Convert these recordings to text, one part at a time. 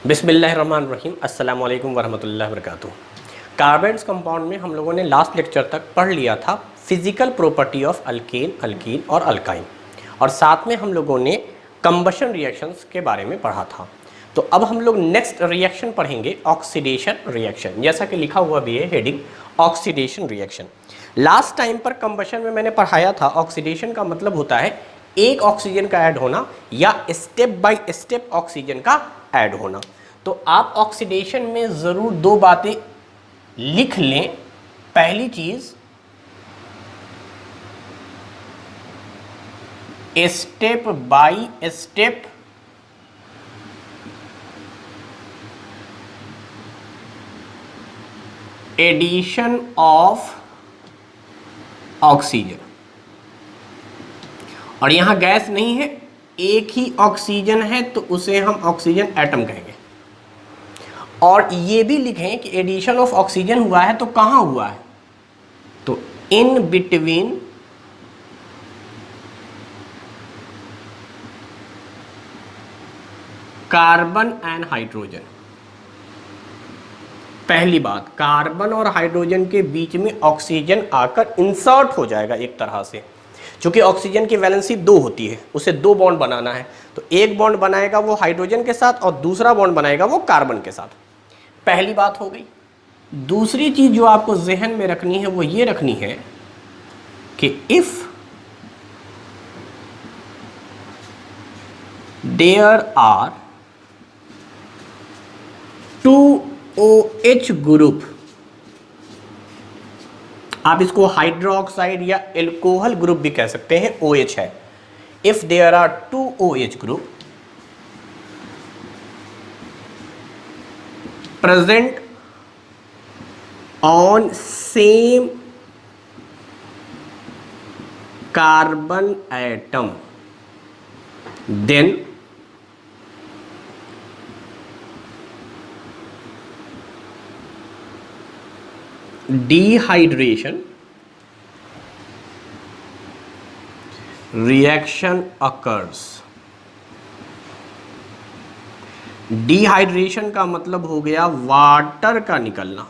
बिस्मिल्लाहिर्रहमानिर्रहीम अस्सलाम वालेकुम वरहमतुल्लाहि वबरकातुहू। कार्बन्स कंपाउंड में हम लोगों ने लास्ट लेक्चर तक पढ़ लिया था physical property of alkane, alkyne और अल्काइन, और साथ में हम लोगों ने कंबशन रिएक्शंस के बारे में पढ़ा था। तो अब हम लोग नेक्स्ट रिएक्शन पढ़ेंगे ऑक्सीडेशन रिएक्शन, जैसा कि लिखा हुआ भी है heading oxidation reaction. Last time पर कंबशन में मैंने पढ़ाया था ऑक्सीडेशन का मतलब होता है एक ऑक्सीजन का ऐड होना या स्टेप बाय स्टेप ऑक्सीजन का ऐड होना। तो आप ऑक्सीडेशन में ज़रूर दो बातें लिख लें। पहली चीज़, step by step addition of oxygen, और यहां गैस नहीं है, एक ही ऑक्सीजन है तो उसे हम ऑक्सीजन एटम कहेंगे। और ये भी लिखें कि एडिशन ऑफ ऑक्सीजन हुआ है तो कहां हुआ है, तो इन बिटवीन कार्बन एंड हाइड्रोजन। पहली बात, कार्बन और हाइड्रोजन के बीच में ऑक्सीजन आकर इंसर्ट हो जाएगा एक तरह से। चूंकि ऑक्सीजन की वैलेंसी 2 होती है, उसे 2 बॉन्ड बनाना है, तो एक बॉन्ड बनाएगा वो हाइड्रोजन के साथ और दूसरा बॉन्ड बनाएगा वो कार्बन के साथ। पहली बात हो गई। दूसरी चीज जो आपको जहन में रखनी है वो ये रखनी है कि if there are 2 OH group, आप इसको हाइड्रोक्साइड या एल्कोहल ग्रुप भी कह सकते हैं, OH है। If there are 2 OH group present on same carbon atom, then dehydration reaction occurs। Dehydration का मतलब हो गया वाटर का निकलना।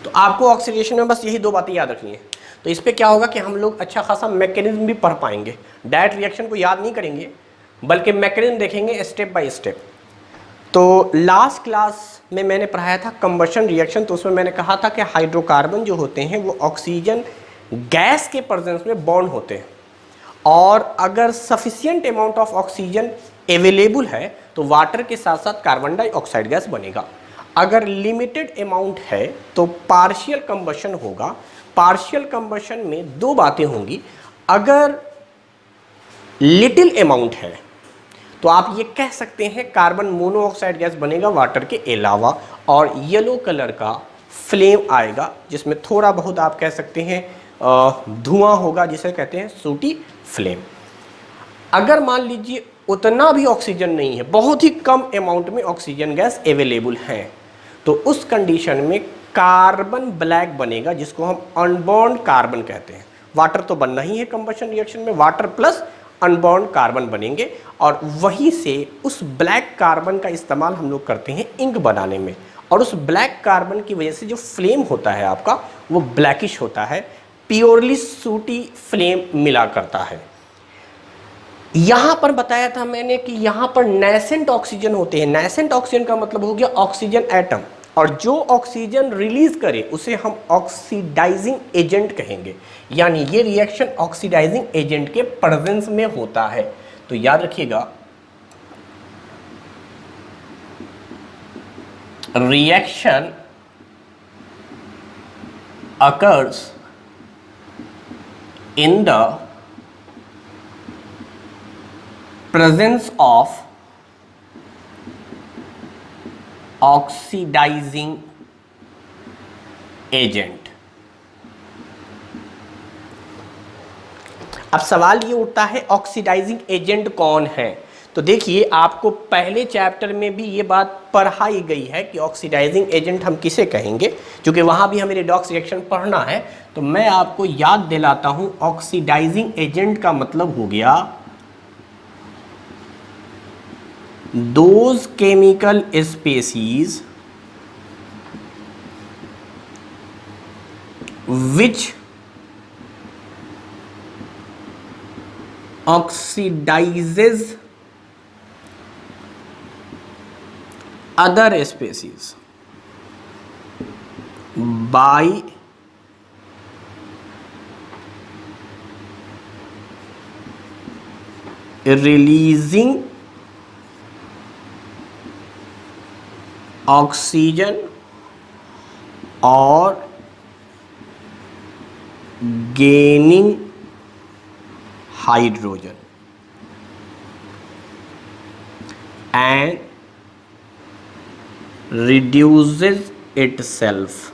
तो आपको ऑक्सीडेशन में बस यही 2 बातें याद रखनी है। तो इस पे क्या होगा कि हम लोग अच्छा खासा मैकेनिज्म भी पढ़ पाएंगे। डायरेक्ट रिएक्शन को याद नहीं करेंगे बल्कि मैकेनिज्म देखेंगे स्टेप बाय स्टेप। तो लास्ट क्लास में मैंने पढ़ाया था कंबशन रिएक्शन, तो उसमें मैंने कहा था कि हाइड्रोकार्बन जो होते हैं वो ऑक्सीजन गैस के प्रेजेंस में बॉन्ड होते हैं, और अगर sufficient amount of oxygen available है तो वाटर के साथ साथ कार्बन डाइऑक्साइड गैस बनेगा। अगर लिमिटेड अमाउंट है तो पार्शियल कंबशन होगा। पार्शियल कंबशन में 2 बातें होंगी। अगर लिटिल अमाउंट है तो आप ये कह सकते हैं कार्बन मोनोऑक्साइड गैस बनेगा वाटर के अलावा, और येलो कलर का फ्लेम आएगा जिसमें थोड़ा बहुत आप कह सकते हैं धुआं होगा, जिसे कहते हैं सूटी फ्लेम। अगर मान लीजिए उतना भी ऑक्सीजन नहीं है, बहुत ही कम अमाउंट में ऑक्सीजन गैस अवेलेबल है, तो उस कंडीशन में कार्बन ब्लैक बनेगा जिसको हम अनबॉन्ड कार्बन कहते हैं। वाटर तो बनना ही है कंबशन रिएक्शन में, वाटर प्लस अनबॉन्ड कार्बन बनेंगे, और वहीं से उस ब्लैक कार्बन का इस्तेमाल हम लोग करते हैं इंक बनाने में, और उस ब्लैक कार्बन की वजह से जो फ्लेम होता है आपका वो ब्लैकिश होता है, प्योरली सूटी फ्लेम मिला करता है। यहां पर बताया था मैंने कि यहां पर नेसेंट ऑक्सीजन होते हैं। नेसेंट ऑक्सीजन का मतलब हो गया ऑक्सीजन एटम, और जो ऑक्सीजन रिलीज करे उसे हम ऑक्सीडाइजिंग एजेंट कहेंगे। यानी ये रिएक्शन ऑक्सीडाइजिंग एजेंट के प्रेजेंस में होता है। तो याद रखिएगा, reaction occurs in the presence of oxidizing agent। अब सवाल ये उठता है ऑक्सीडाइजिंग एजेंट कौन है। तो देखिए, आपको पहले चैप्टर में भी ये बात पढ़ाई गई है कि ऑक्सीडाइजिंग एजेंट हम किसे कहेंगे, क्योंकि वहाँ भी हमें रिडॉक्स रिएक्शन पढ़ना है। तो मैं आपको याद दिलाता हूँ, ऑक्सीडाइजिंग एजेंट का मतलब हो गया those chemical species which oxidizes other species by releasing oxygen or gaining hydrogen and reduces itself,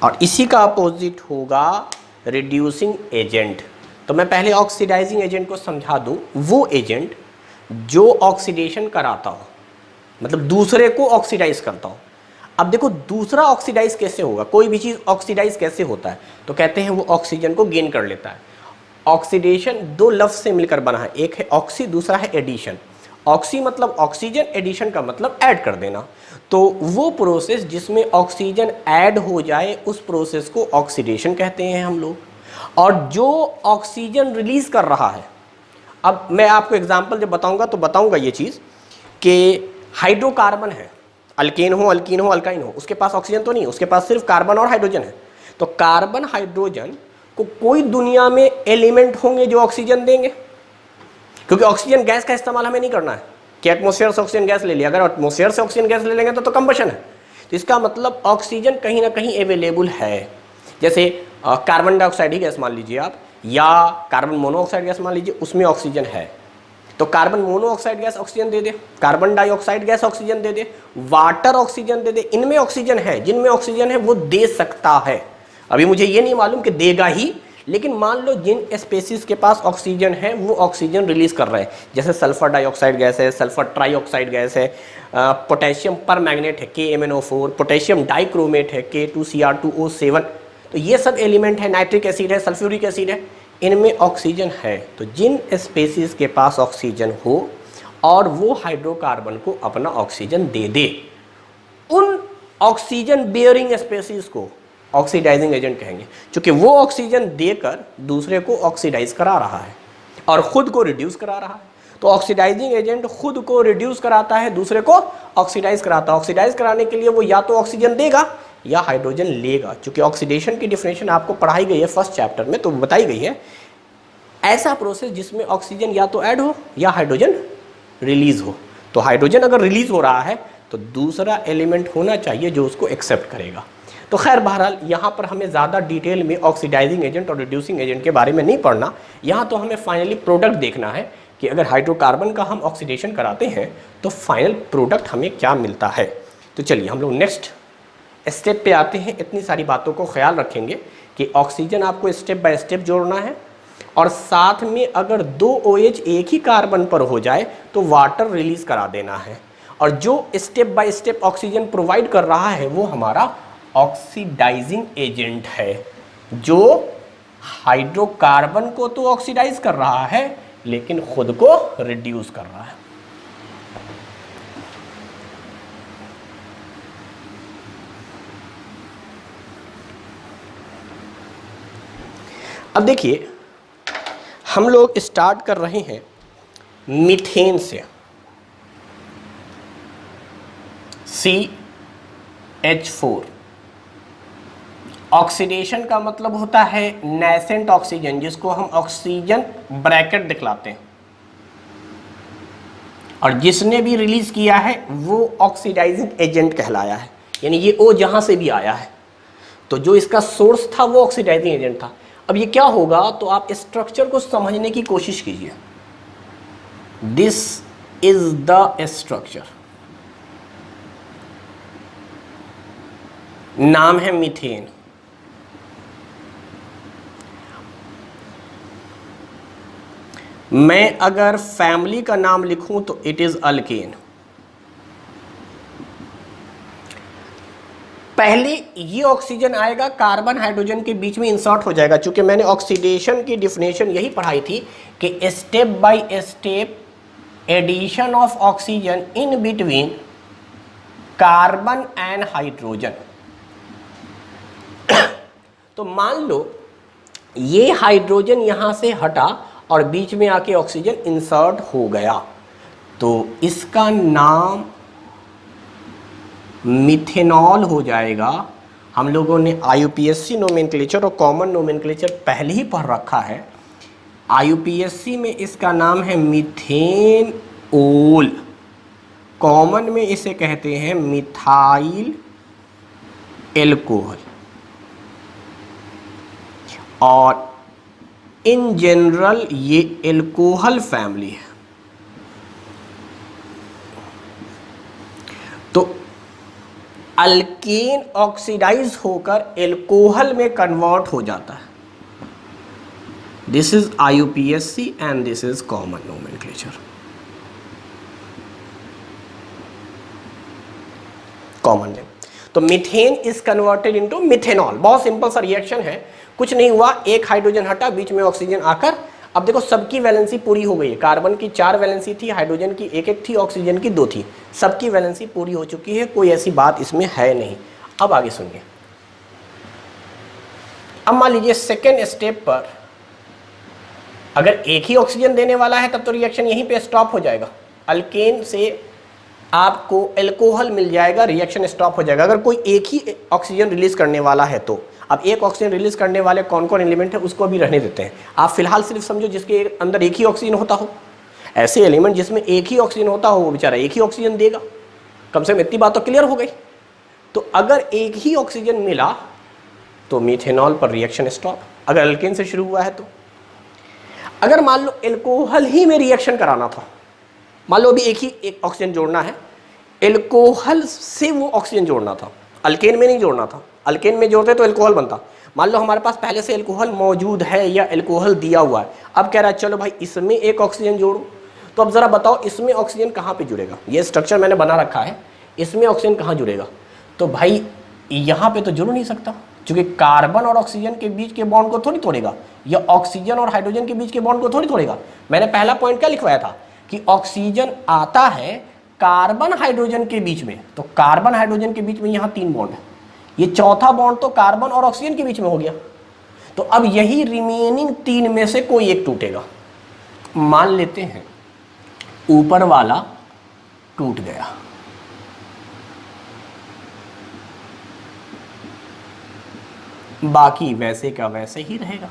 और इसी का अपोजिट होगा रिड्यूसिंग एजेंट। तो मैं पहले ऑक्सीडाइजिंग एजेंट को समझा दूं, वो एजेंट जो ऑक्सीडेशन कराता हो, मतलब दूसरे को ऑक्सीडाइज करता हो। अब देखो दूसरा ऑक्सीडाइज कैसे होगा, कोई भी चीज़ ऑक्सीडाइज कैसे होता है, तो कहते हैं वो ऑक्सीजन को गेन कर लेता है। ऑक्सीडेशन दो लफ्ज से मिलकर बना है, एक है ऑक्सी, दूसरा है एडिशन। ऑक्सी मतलब ऑक्सीजन, एडिशन का मतलब ऐड कर देना। तो वो प्रोसेस जिसमें ऑक्सीजन ऐड हो जाए उस प्रोसेस को ऑक्सीडेशन कहते हैं हम लोग। और जो ऑक्सीजन रिलीज कर रहा है, अब मैं आपको एग्जांपल जब बताऊंगा तो बताऊंगा ये चीज़ कि हाइड्रोकार्बन है, अल्केन हो, अल्कीन हो, अल्काइन हो, उसके पास ऑक्सीजन तो नहीं है, उसके पास सिर्फ कार्बन और हाइड्रोजन है। तो कार्बन हाइड्रोजन को कोई दुनिया में एलिमेंट होंगे जो ऑक्सीजन देंगे, क्योंकि ऑक्सीजन गैस का इस्तेमाल हमें नहीं करना है कि एटमॉस्फेयर से ऑक्सीजन गैस ले लिया, अगर एटमॉस्फेयर से ऑक्सीजन गैस ले लेंगे तो कंबशन है। तो इसका मतलब ऑक्सीजन कहीं ना कहीं अवेलेबल है। जैसे कार्बन डाइऑक्साइड ही गैस मान लीजिए आप, या कार्बन मोनोऑक्साइड गैस मान लीजिए, उसमें ऑक्सीजन है। तो कार्बन मोनोऑक्साइड गैस ऑक्सीजन दे दे, कार्बन डाइऑक्साइड गैस ऑक्सीजन दे दे, वाटर ऑक्सीजन दे दे, इनमें ऑक्सीजन है। जिनमें ऑक्सीजन है वो दे सकता है। अभी मुझे ये नहीं मालूम कि देगा ही, लेकिन मान लो जिन स्पेसीज के पास ऑक्सीजन है वो ऑक्सीजन रिलीज कर रहे हैं। जैसे सल्फर डाइऑक्साइड गैस है, सल्फर ट्राइऑक्साइड गैस है, पोटेशियम पर मैग्नेट है KMnO4, पोटेशियम डाइक्रोमेट है K2Cr2O7। तो ये सब एलिमेंट है, नाइट्रिक एसिड है, सल्फ्यूरिक एसिड है, इनमें ऑक्सीजन है। तो जिन स्पेसीज के पास ऑक्सीजन हो और वो हाइड्रोकार्बन को अपना ऑक्सीजन दे दे, उन ऑक्सीजन बेयरिंग स्पेसीज को ऑक्सीडाइजिंग एजेंट कहेंगे, क्योंकि वो ऑक्सीजन देकर दूसरे को ऑक्सीडाइज करा रहा है और खुद को रिड्यूस करा रहा है। तो ऑक्सीडाइजिंग एजेंट खुद को रिड्यूस कराता है, दूसरे को ऑक्सीडाइज कराता है। ऑक्सीडाइज कराने के लिए वो या तो ऑक्सीजन देगा या हाइड्रोजन लेगा। चूंकि ऑक्सीडेशन की डिफिनेशन आपको पढ़ाई गई है फर्स्ट चैप्टर में, तो बताई गई है ऐसा प्रोसेस जिसमें ऑक्सीजन या तो ऐड हो या हाइड्रोजन रिलीज हो। तो हाइड्रोजन अगर रिलीज हो रहा है तो दूसरा एलिमेंट होना चाहिए जो उसको एक्सेप्ट करेगा। तो खैर बहरहाल यहाँ पर हमें ज़्यादा डिटेल में ऑक्सीडाइजिंग एजेंट और रिड्यूसिंग एजेंट के बारे में नहीं पढ़ना। यहाँ तो हमें फाइनली प्रोडक्ट देखना है कि अगर हाइड्रोकार्बन का हम ऑक्सीडेशन कराते हैं तो फाइनल प्रोडक्ट हमें क्या मिलता है। तो चलिए हम लोग नेक्स्ट स्टेप पे आते हैं। इतनी सारी बातों को ख्याल रखेंगे कि ऑक्सीजन आपको स्टेप बाय स्टेप जोड़ना है, और साथ में अगर दो OH एक ही कार्बन पर हो जाए तो वाटर रिलीज करा देना है। और जो step by step oxygen provide कर रहा है वो हमारा ऑक्सीडाइजिंग एजेंट है, जो हाइड्रोकार्बन को तो ऑक्सीडाइज कर रहा है लेकिन खुद को रिड्यूस कर रहा है। अब देखिए हम लोग स्टार्ट कर रहे हैं मीथेन से। CH4 ऑक्सीडेशन का मतलब होता है नेसेंट ऑक्सीजन, जिसको हम ऑक्सीजन ब्रैकेट दिखलाते हैं, और जिसने भी रिलीज किया है वो ऑक्सीडाइजिंग एजेंट कहलाया है। यानी ये O जहां से भी आया है तो जो इसका सोर्स था वो ऑक्सीडाइजिंग एजेंट था। अब ये क्या होगा, तो आप स्ट्रक्चर को समझने की कोशिश कीजिए। दिस इज द स्ट्रक्चर, नाम है मीथेन। मैं अगर फैमिली का नाम लिखूं तो इट इज अल्केन। पहले ये ऑक्सीजन आएगा, कार्बन हाइड्रोजन के बीच में इंसर्ट हो जाएगा। चूंकि मैंने ऑक्सीडेशन की डिफिनेशन यही पढ़ाई थी कि step by step addition of oxygen in between carbon and hydrogen. तो मान लो ये हाइड्रोजन यहां से हटा और बीच में आके ऑक्सीजन इंसर्ट हो गया, तो इसका नाम मिथेनॉल हो जाएगा। हम लोगों ने IUPAC नोमेनक्लेचर और कॉमन नोमेनक्लेचर पहले ही पढ़ रखा है। IUPAC में इसका नाम है मिथेनॉल, कॉमन में इसे कहते हैं मिथाइल एल्कोहल, और इन जनरल ये एल्कोहल फैमिली है। तो अल्केन ऑक्सीडाइज होकर एल्कोहल में कन्वर्ट हो जाता है। This is IUPAC and this is common nomenclature. Common name. तो methane is converted into methanol. बहुत सिंपल सा रिएक्शन है, कुछ नहीं हुआ, एक हाइड्रोजन हटा, बीच में ऑक्सीजन आकर, अब देखो सबकी वैलेंसी पूरी हो गई है। कार्बन की 4 वैलेंसी थी, हाइड्रोजन की 1 थी, ऑक्सीजन की 2 थी, सबकी वैलेंसी पूरी हो चुकी है, कोई ऐसी बात इसमें है नहीं। अब आगे सुनिए। अब मान लीजिए सेकेंड स्टेप पर अगर एक ही ऑक्सीजन देने वाला है तब तो रिएक्शन यहीं पे स्टॉप हो जाएगा, अल्केन से आपको एल्कोहल मिल जाएगा, रिएक्शन स्टॉप हो जाएगा। अगर कोई एक ही ऑक्सीजन रिलीज करने वाला है तो अब एक ऑक्सीजन रिलीज करने वाले कौन कौन एलिमेंट है उसको भी रहने देते हैं। आप फिलहाल सिर्फ समझो जिसके अंदर एक ही ऑक्सीजन होता हो, ऐसे एलिमेंट जिसमें एक ही ऑक्सीजन होता हो वो बेचारा एक ही ऑक्सीजन देगा। कम से कम इतनी बात तो क्लियर हो गई। तो अगर एक ही ऑक्सीजन मिला तो मिथेनॉल पर रिएक्शन स्टॉप, अगर अल्केन से शुरू हुआ है तो। अगर मान लो एल्कोहल ही में रिएक्शन कराना था, मान लो अभी एक ऑक्सीजन जोड़ना है, एल्कोहल से वो ऑक्सीजन जोड़ना था, अल्केन में नहीं जोड़ना था। अल्केन में जोड़ते तो एल्कोहल बनता। मान लो हमारे पास पहले से एल्कोहल मौजूद है या एल्कोहल दिया हुआ है, अब कह रहा है चलो भाई इसमें एक ऑक्सीजन जोड़ो। तो अब ज़रा बताओ इसमें ऑक्सीजन कहाँ पे जुड़ेगा? ये स्ट्रक्चर मैंने बना रखा है, इसमें ऑक्सीजन कहाँ जुड़ेगा? तो भाई यहाँ पे तो जुड़ नहीं सकता, क्योंकि कार्बन और ऑक्सीजन के बीच के बॉन्ड को थोड़ी तोड़ेगा, या ऑक्सीजन और हाइड्रोजन के बीच के बॉन्ड को थोड़ी तोड़ेगा। मैंने पहला पॉइंट क्या लिखवाया था कि ऑक्सीजन आता है कार्बन हाइड्रोजन के बीच में, तो कार्बन हाइड्रोजन के बीच में यहाँ 3 बॉन्ड है, ये चौथा बॉन्ड तो कार्बन और ऑक्सीजन के बीच में हो गया। तो अब यही रिमेनिंग 3 में से कोई एक टूटेगा। मान लेते हैं ऊपर वाला टूट गया, बाकी वैसे का वैसे ही रहेगा।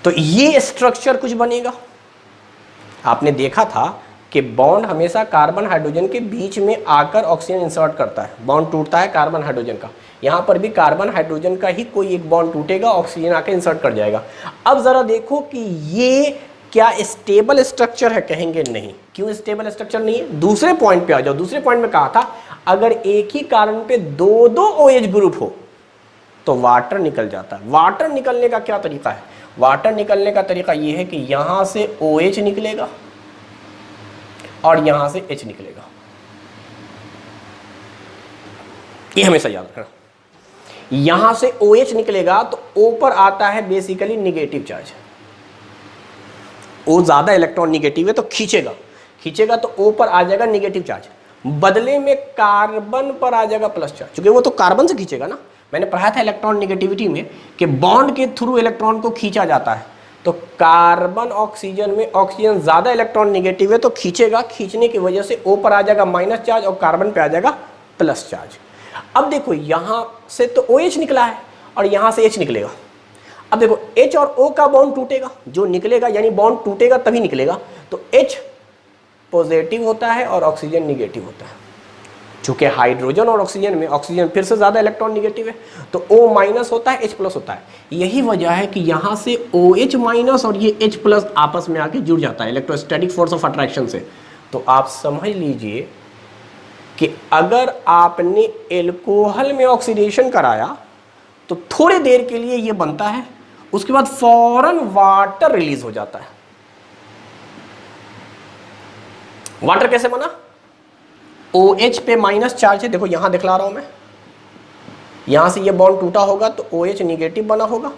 तो ये स्ट्रक्चर कुछ बनेगा। आपने देखा था कि बॉन्ड हमेशा कार्बन हाइड्रोजन के बीच में आकर ऑक्सीजन इंसर्ट करता है, बॉन्ड टूटता है कार्बन हाइड्रोजन का। यहाँ पर भी कार्बन हाइड्रोजन का ही कोई एक बॉन्ड टूटेगा, ऑक्सीजन आकर इंसर्ट कर जाएगा। अब ज़रा देखो कि ये क्या स्टेबल स्ट्रक्चर है? कहेंगे नहीं। क्यों स्टेबल स्ट्रक्चर नहीं है? दूसरे पॉइंट पे आ जाओ। दूसरे पॉइंट में कहा था अगर एक ही कार्बन पे 2 OH ग्रुप हो तो वाटर निकल जाता है। वाटर निकलने का क्या तरीका है? वाटर निकलने का तरीका ये है कि यहाँ से OH निकलेगा और यहाँ से H निकलेगा। ये हमेशा याद रखना। यहाँ से OH निकलेगा तो ऊपर आता है बेसिकली निगेटिव चार्ज। वो ज़्यादा इलेक्ट्रॉन निगेटिव है तो खींचेगा तो ऊपर आ जाएगा निगेटिव चार्ज, बदले में कार्बन पर आ जाएगा प्लस चार्ज, क्योंकि वो तो कार्बन से खींचेगा ना। मैंने पढ़ा था इलेक्ट्रॉन निगेटिविटी में कि बॉन्ड के थ्रू इलेक्ट्रॉन को खींचा जाता है। तो कार्बन ऑक्सीजन में ऑक्सीजन ज़्यादा इलेक्ट्रॉन निगेटिव है तो खींचेगा, खींचने की वजह से ऊपर आ जाएगा माइनस चार्ज और कार्बन पे आ जाएगा प्लस चार्ज। अब देखो यहाँ से तो OH निकला है और यहाँ से H निकलेगा। अब देखो H और O का बॉन्ड टूटेगा, जो निकलेगा यानी बॉन्ड टूटेगा तभी निकलेगा, तो H पॉजिटिव होता है और ऑक्सीजन निगेटिव होता है। चूंकि हाइड्रोजन और ऑक्सीजन में ऑक्सीजन फिर से ज़्यादा इलेक्ट्रॉन निगेटिव है तो O माइनस होता है, H प्लस होता है। यही वजह है कि यहाँ से OH माइनस और ये H प्लस आपस में आके जुड़ जाता है इलेक्ट्रोस्टैटिक फोर्स ऑफ अट्रैक्शन से। तो आप समझ लीजिए कि अगर आपने एल्कोहल में ऑक्सीडेशन कराया तो थोड़ी देर के लिए ये बनता है, उसके बाद फौरन वाटर रिलीज हो जाता है। वाटर कैसे बना? OH पे माइनस चार्ज है, देखो यहां दिखला रहा हूं मैं, यहां से ये बॉन्ड टूटा होगा तो OH निगेटिव बना होगा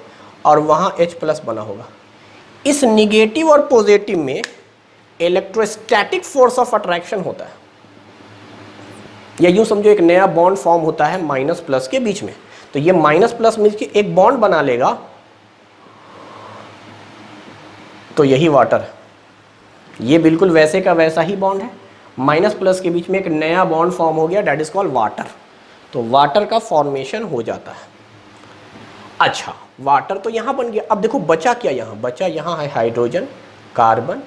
और वहां H प्लस बना होगा। इस निगेटिव और पॉजिटिव में इलेक्ट्रोस्टैटिक फोर्स ऑफ अट्रैक्शन होता है, या यूं समझो एक नया बॉन्ड फॉर्म होता है माइनस प्लस के बीच में, तो ये माइनस प्लस मिलकर एक बॉन्ड बना लेगा, तो यही वाटर है। ये बिल्कुल वैसे का वैसा ही बॉन्ड है, माइनस प्लस के बीच में एक नया बॉन्ड फॉर्म हो गया, दैट इज कॉल्ड वाटर। तो वाटर का फॉर्मेशन हो जाता है। अच्छा, वाटर तो यहां बन गया। अब देखो बचा क्या, यहां बचा, यहां है हाइड्रोजन, कार्बन,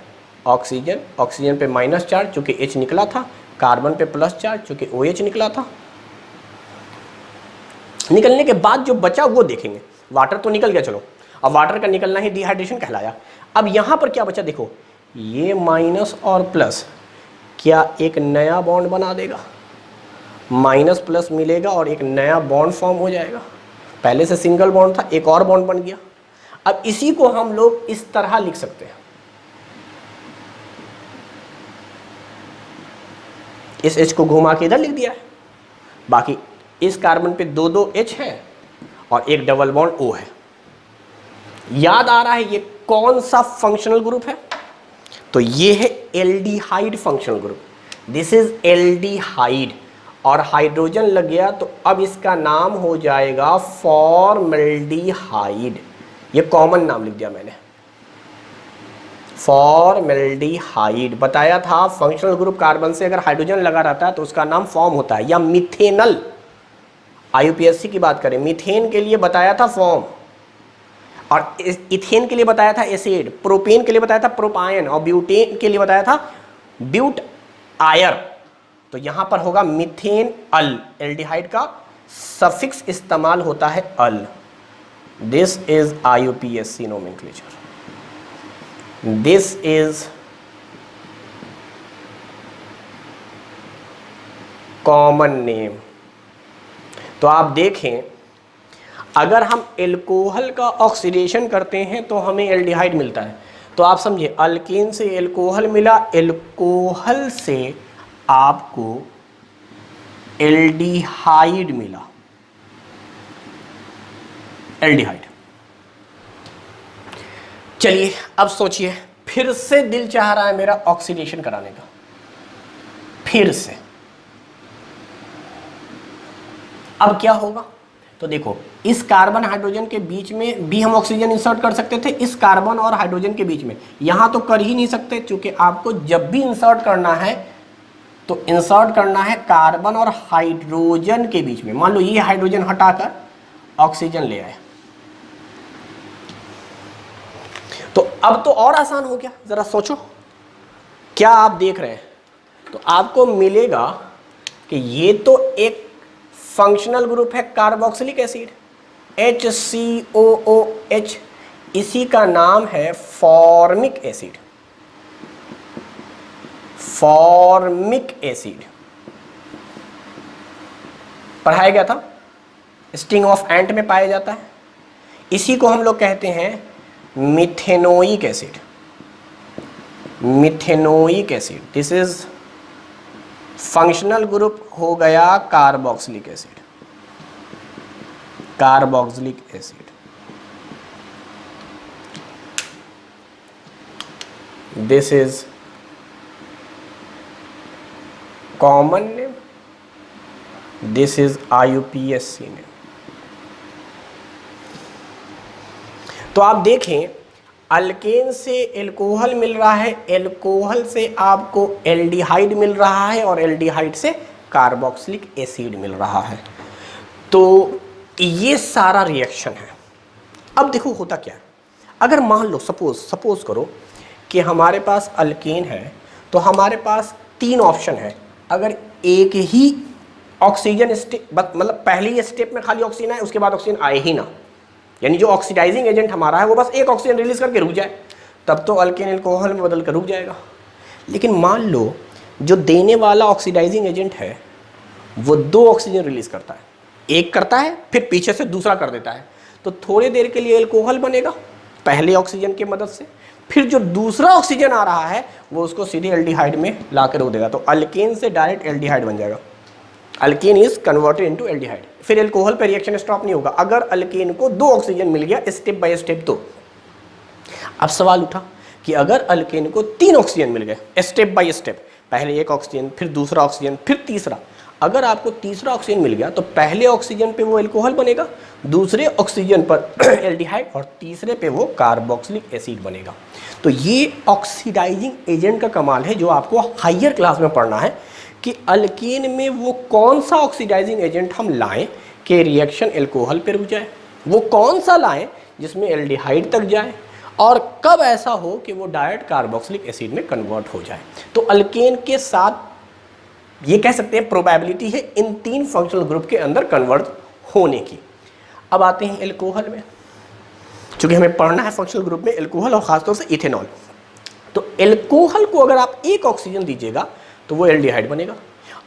ऑक्सीजन। ऑक्सीजन पे माइनस चार्ज चूंकि H निकला था, कार्बन पे प्लस चार्ज चूंकि OH निकला था। निकलने के बाद जो बचा वो देखेंगे। वाटर तो निकल गया, चलो अब वाटर का निकलना ही डिहाइड्रेशन कहलाया। अब यहां पर क्या बचा देखो, ये माइनस और प्लस क्या एक नया बॉन्ड बना देगा, माइनस प्लस मिलेगा और एक नया बॉन्ड फॉर्म हो जाएगा। पहले से सिंगल बॉन्ड था, एक और बॉन्ड बन गया। अब इसी को हम लोग इस तरह लिख सकते हैं, इस H को घुमा के इधर लिख दिया है। बाकी इस कार्बन पे दो दो H है और एक डबल बॉन्ड O है। याद आ रहा है ये कौन सा फंक्शनल ग्रुप है? तो ये है aldehyde functional group. This is aldehyde, और हाइड्रोजन लग गया तो अब इसका नाम हो जाएगा फॉर्मल्डिहाइड। ये कॉमन नाम लिख दिया मैंने, फॉर्मल्डिहाइड। बताया था फंक्शनल ग्रुप कार्बन से अगर हाइड्रोजन लगा रहता है तो उसका नाम फॉर्म होता है, या मिथेनल। IUPAC की बात करें, मीथेन के लिए बताया था फॉर्म, और इथेन के लिए बताया था एसिड, प्रोपेन के लिए बताया था प्रोपायन, और ब्यूटेन के लिए बताया था ब्यूट आयर। तो यहां पर होगा मिथेन अल। एल्डिहाइड का सफिक्स इस्तेमाल होता है al. This is IUPAC nomenclature, this is common name. तो आप देखें, अगर हम एल्कोहल का ऑक्सीडेशन करते हैं तो हमें एल्डिहाइड मिलता है। तो आप समझिए, अल्केन से एल्कोहल मिला, एल्कोहल से आपको एल्डिहाइड मिला, एल्डिहाइड। चलिए अब सोचिए, फिर से दिल चाह रहा है मेरा ऑक्सीडेशन कराने का, फिर से। अब क्या होगा? तो देखो, इस कार्बन हाइड्रोजन के बीच में भी हम ऑक्सीजन इंसर्ट कर सकते थे, इस कार्बन और हाइड्रोजन के बीच में। यहां तो कर ही नहीं सकते, क्योंकि आपको जब भी इंसर्ट करना है तो इंसर्ट करना है कार्बन और हाइड्रोजन के बीच में। मान लो ये हाइड्रोजन हटाकर ऑक्सीजन ले आए, तो अब तो और आसान हो गया। जरा सोचो, क्या आप देख रहे हैं? तो आपको मिलेगा कि ये तो एक फंक्शनल ग्रुप है कार्बोक्सिलिक एसिड, HCOOH, इसी का नाम है फॉर्मिक एसिड। फॉर्मिक एसिड पढ़ाया गया था, स्टिंग ऑफ एंट में पाया जाता है। इसी को हम लोग कहते हैं methanoic acid. Methanoic acid, this is functional group हो गया carboxylic acid. Carboxylic acid, this is common name, this is IUPAC name. तो आप देखें, अल्केन से एल्कोहल मिल रहा है, एल्कोहल से आपको एल्डिहाइड मिल रहा है, और एल्डिहाइड से कार्बोक्सिलिक एसिड मिल रहा है। तो ये सारा रिएक्शन है। अब देखो होता क्या है, अगर मान लो सपोज करो कि हमारे पास अल्केन है, तो हमारे पास तीन ऑप्शन है। अगर एक ही ऑक्सीजन स्टेप, मतलब पहली स्टेप में खाली ऑक्सीजन आए, उसके बाद ऑक्सीजन आए ही ना, यानी जो ऑक्सीडाइजिंग एजेंट हमारा है वो बस एक ऑक्सीजन रिलीज करके रुक जाए, तब तो अल्केन एल्कोहल में बदल कर रुक जाएगा। लेकिन मान लो जो देने वाला ऑक्सीडाइजिंग एजेंट है वो दो ऑक्सीजन रिलीज करता है, एक करता है फिर पीछे से दूसरा कर देता है, तो थोड़ी देर के लिए एल्कोहल बनेगा पहले ऑक्सीजन की मदद से, फिर जो दूसरा ऑक्सीजन आ रहा है वो उसको सीधे एल्डिहाइड में ला कर रोक देगा। तो अल्केन से डायरेक्ट एल्डिहाइड बन जाएगा। Alkane is converted into aldehyde. फिर एल्कोहल पर रिएक्शन स्टॉप नहीं होगा। अगर अल्केन को दो ऑक्सीजन मिल गया स्टेप बाय स्टेप, तो अब सवाल उठा कि अगर अल्केन को 3 ऑक्सीजन मिल गए स्टेप बाय स्टेप, पहले एक ऑक्सीजन, फिर दूसरा ऑक्सीजन, फिर तीसरा, अगर आपको तीसरा ऑक्सीजन मिल गया तो पहले ऑक्सीजन पे वो एल्कोहल बनेगा, दूसरे ऑक्सीजन पर एल्डिहाइड और तीसरे पे वो कार्बोक्सिलिक एसिड बनेगा। तो ये ऑक्सीडाइजिंग एजेंट का कमाल है जो आपको हायर क्लास में पढ़ना है कि अल्केन में वो कौन सा ऑक्सीडाइजिंग एजेंट हम लाएं कि रिएक्शन एल्कोहल पे रुक जाए, वो कौन सा लाएं जिसमें एल्डिहाइड तक जाए, और कब ऐसा हो कि वो डायरेक्ट कार्बोक्सिलिक एसिड में कन्वर्ट हो जाए। तो अल्केन के साथ ये कह सकते हैं प्रोबेबिलिटी है इन 3 फंक्शनल ग्रुप के अंदर कन्वर्ट होने की। अब आते हैं एल्कोहल में, चूंकि हमें पढ़ना है फंक्शनल ग्रुप में एल्कोहल और खासतौर से इथेनॉल। तो एल्कोहल को अगर आप 1 ऑक्सीजन दीजिएगा तो वो एल्डिहाइड बनेगा,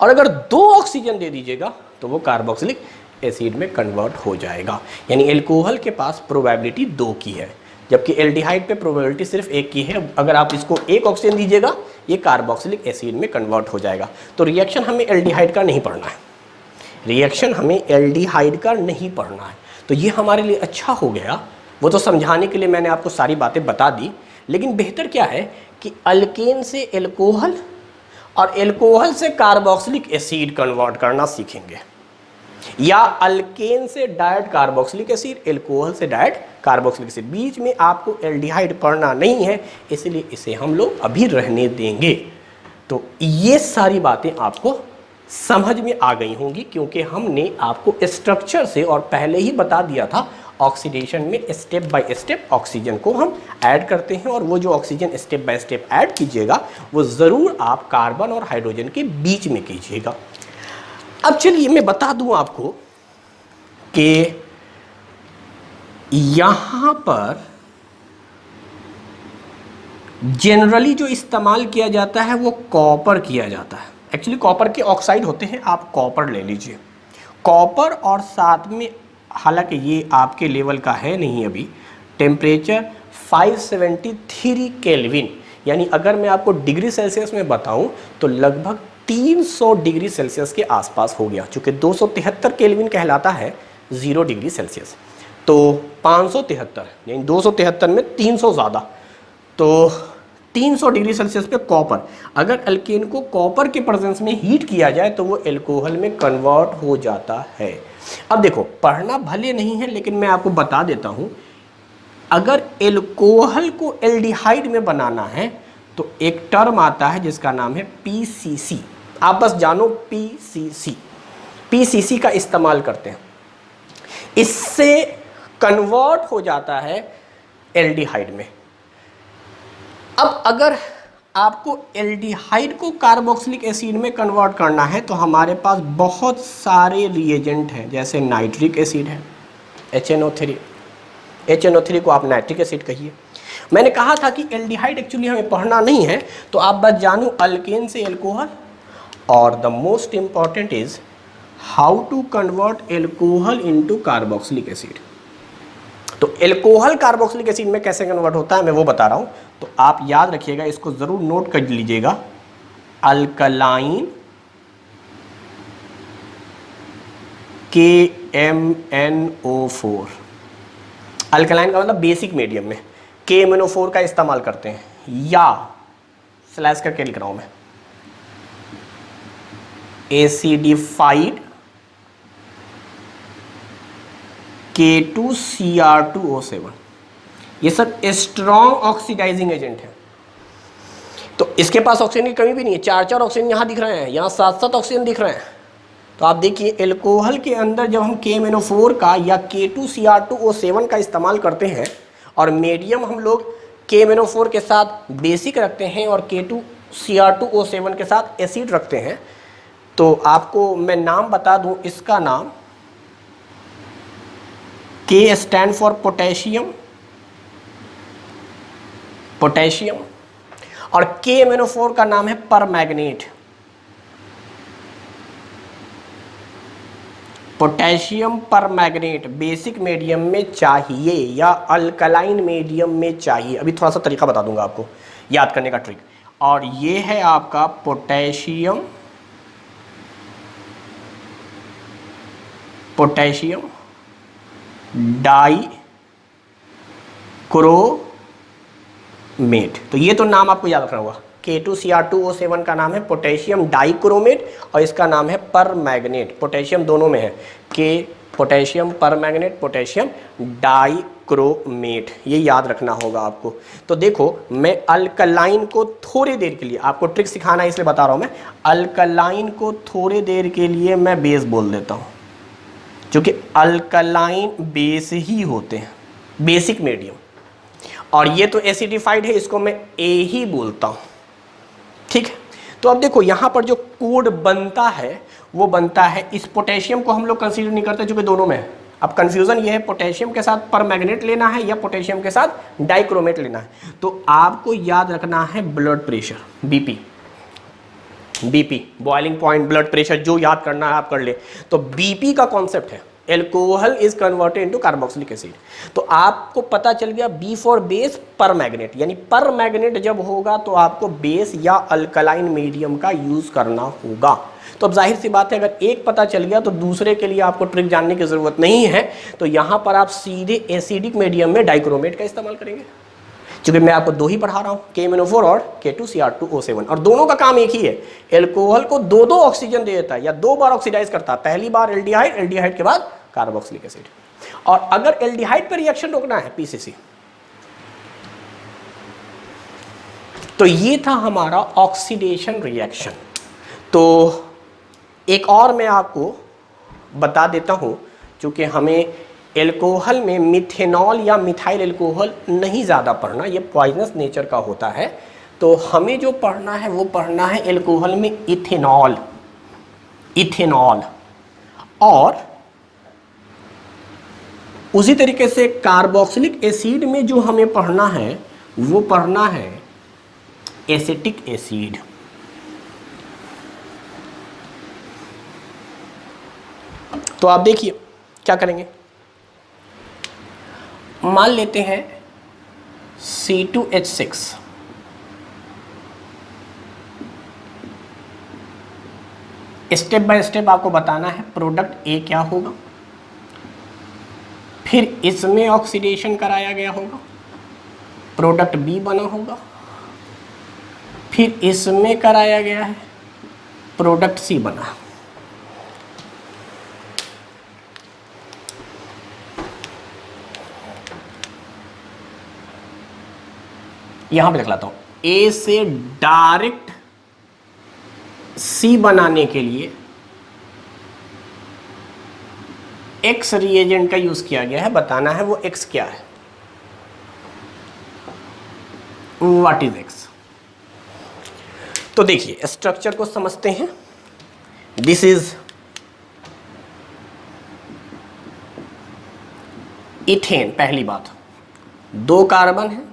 और अगर 2 ऑक्सीजन दे दीजिएगा तो वो कार्बोक्सिलिक एसिड में कन्वर्ट हो जाएगा। यानी एल्कोहल के पास प्रोबेबिलिटी 2 की है, जबकि एल्डिहाइड पे प्रोबेबिलिटी सिर्फ 1 की है। अगर आप इसको 1 ऑक्सीजन दीजिएगा ये कार्बोक्सिलिक एसिड में कन्वर्ट हो जाएगा। तो रिएक्शन हमें एल्डिहाइड का नहीं पढ़ना है, रिएक्शन हमें एल्डिहाइड का नहीं पढ़ना है। तो ये हमारे लिए अच्छा हो गया, वो तो समझाने के लिए मैंने आपको सारी बातें बता दी। लेकिन बेहतर क्या है कि अल्केन से एल्कोहल और एल्कोहल से कार्बोक्सिलिक एसिड कन्वर्ट करना सीखेंगे, या अल्केन से डायरेक्ट कार्बोक्सिलिक एसिड, एल्कोहल से डायरेक्ट कार्बोक्सिलिक एसिड। बीच में आपको एल्डिहाइड पढ़ना नहीं है, इसलिए इसे हम लोग अभी रहने देंगे। तो ये सारी बातें आपको समझ में आ गई होंगी, क्योंकि हमने आपको स्ट्रक्चर से और पहले ही बता दिया था ऑक्सीडेशन में स्टेप बाय स्टेप ऑक्सीजन को हम ऐड करते हैं, और वो जो oxygen step by step add कीजिएगा वो ज़रूर आप कार्बन और हाइड्रोजन के बीच में कीजिएगा। अब चलिए मैं बता दूं आपको कि यहाँ पर जनरली जो इस्तेमाल किया जाता है वो कॉपर किया जाता है। एक्चुअली कॉपर के ऑक्साइड होते हैं, आप कॉपर ले लीजिए, कॉपर, और साथ में हालांकि ये आपके लेवल का है नहीं अभी, टेम्परेचर 573 केल्विन, यानी अगर मैं आपको डिग्री सेल्सियस में बताऊं तो लगभग 300 डिग्री सेल्सियस के आसपास हो गया। चूँकि 273 केल्विन कहलाता है 0 डिग्री सेल्सियस, तो 573 यानी 273 में 300 ज़्यादा, तो 300 डिग्री सेल्सियस पे कॉपर, अगर अल्केन को कॉपर के प्रेजेंस में हीट किया जाए तो वो एल्कोहल में कन्वर्ट हो जाता है। अब देखो, पढ़ना भले नहीं है लेकिन मैं आपको बता देता हूँ, अगर एल्कोहल को एल्डिहाइड में बनाना है तो एक टर्म आता है जिसका नाम है PCC। आप बस जानो PCC का इस्तेमाल करते हैं, इससे कन्वर्ट हो जाता है एल्डिहाइड में। अब अगर आपको एल्डिहाइड को कार्बोक्सिलिक एसिड में कन्वर्ट करना है तो हमारे पास बहुत सारे रिएजेंट हैं, जैसे नाइट्रिक एसिड है, HNO3 को आप नाइट्रिक एसिड कहिए। मैंने कहा था कि एल्डिहाइड एक्चुअली हमें पढ़ना नहीं है, तो आप बस जानो अल्केन से एल्कोहल, और the most important is how to convert alcohol into carboxylic acid. तो एल्कोहल कार्बोक्सिलिक एसिड में कैसे कन्वर्ट होता है मैं वो बता रहा हूँ, तो आप याद रखिएगा, इसको ज़रूर नोट कर लीजिएगा। अल्कलाइन KMNO4, अल्कलाइन का मतलब बेसिक मीडियम में KMNO4 का इस्तेमाल करते हैं, या स्लैश करके लिख रहा हूँ मैं, एसिडिफाइड K2Cr2O7, ये सब स्ट्रॉन्ग ऑक्सीडाइजिंग एजेंट है। तो इसके पास ऑक्सीजन की कमी भी नहीं है, 4 ऑक्सीजन यहाँ दिख रहे हैं, यहाँ 7 ऑक्सीजन दिख रहे हैं। तो आप देखिए एल्कोहल के अंदर जब हम KMNO4 का या K2Cr2O7 का इस्तेमाल करते हैं, और मीडियम हम लोग KMNO4 के साथ बेसिक रखते हैं और K2Cr2O7 के साथ एसिड रखते हैं, तो आपको मैं नाम बता दूं, इसका नाम K स्टैंड फॉर पोटेशियम, और KMNO4 का नाम है परमैग्नेट, पोटेशियम परमैग्नेट। बेसिक मीडियम में चाहिए या अल्कलाइन मीडियम में चाहिए, अभी थोड़ा सा तरीका बता दूंगा आपको याद करने का ट्रिक। और ये है आपका पोटेशियम डाई मेट। तो ये तो नाम आपको याद रखना होगा। K2Cr2O7 का नाम है पोटेशियम डाइक्रोमेट और इसका नाम है परमैंगनेट। पोटेशियम दोनों में है, के पोटेशियम परमैंगनेट, पोटेशियम डाइक्रोमेट, ये याद रखना होगा आपको। तो देखो मैं अल्कलाइन को थोड़ी देर के लिए, आपको ट्रिक सिखाना है इसलिए बता रहा हूँ मैं, अल्कलाइन को थोड़ी देर के लिए मैं बेस बोल देता हूँ, क्योंकि अल्कलाइन बेस ही होते हैं, बेसिक मीडियम, और ये तो एसिडिफाइड है, इसको मैं ए ही बोलता हूँ, ठीक है। तो अब देखो यहाँ पर जो कोड बनता है वो बनता है, इस पोटेशियम को हम लोग कंसीडर नहीं करते क्योंकि दोनों में है। अब कंफ्यूजन ये है पोटेशियम के साथ परमैंगनेट लेना है या पोटेशियम के साथ डाइक्रोमेट लेना है। तो आपको याद रखना है blood pressure, BP, BP boiling point, blood pressure, जो याद करना है आप कर ले। तो बीपी का कॉन्सेप्ट है alcohol is converted into carboxylic acid. तो आपको पता चल गया बी फॉर बेस परमैंगनेट, यानी परमैंगनेट जब होगा तो आपको बेस या अल्कलाइन मीडियम का यूज करना होगा। तो अब जाहिर सी बात है अगर एक पता चल गया तो दूसरे के लिए आपको ट्रिक जानने की जरूरत नहीं है। तो यहां पर आप सीधे एसिडिक मीडियम में डाइक्रोमेट का इस्तेमाल करेंगे, क्योंकि मैं आपको दो ही पढ़ा रहा हूँ, KMnO4 और K2Cr2O7, और दोनों का काम एक ही है, एल्कोहल को दो दो ऑक्सीजन दे देता है या दो बार ऑक्सीडाइज करता है, पहली बार एल्डिहाइड, एल्डिहाइड के बाद कार्बोक्सिलिक एसिड। और अगर एल्डिहाइड पर रिएक्शन रोकना है PCC, तो ये था हमारा ऑक्सीडेशन रिएक्शन। तो एक और मैं आपको बता देता हूं, क्योंकि हमें एल्कोहल में मिथेनॉल या मिथाइल एल्कोहल नहीं ज़्यादा पढ़ना, ये पॉइजनस नेचर का होता है। तो हमें जो पढ़ना है वो पढ़ना है एल्कोहल में इथेनॉल, इथेनॉल, और उसी तरीके से कार्बोक्सिलिक एसिड में जो हमें पढ़ना है वो पढ़ना है एसिटिक एसिड। तो आप देखिए क्या करेंगे, मान लेते हैं C2H6, स्टेप बाय स्टेप आपको बताना है प्रोडक्ट ए क्या होगा, फिर इसमें ऑक्सीडेशन कराया गया होगा, प्रोडक्ट बी बना होगा, फिर इसमें कराया गया है, प्रोडक्ट सी बना। यहां पे देख लाता हूं, ए से डायरेक्ट सी बनाने के लिए एक्स रिएजेंट का यूज किया गया है, बताना है वो एक्स क्या है, व्हाट इज एक्स। तो देखिए स्ट्रक्चर को समझते हैं। दिस इज इथेन, पहली बात, दो कार्बन है,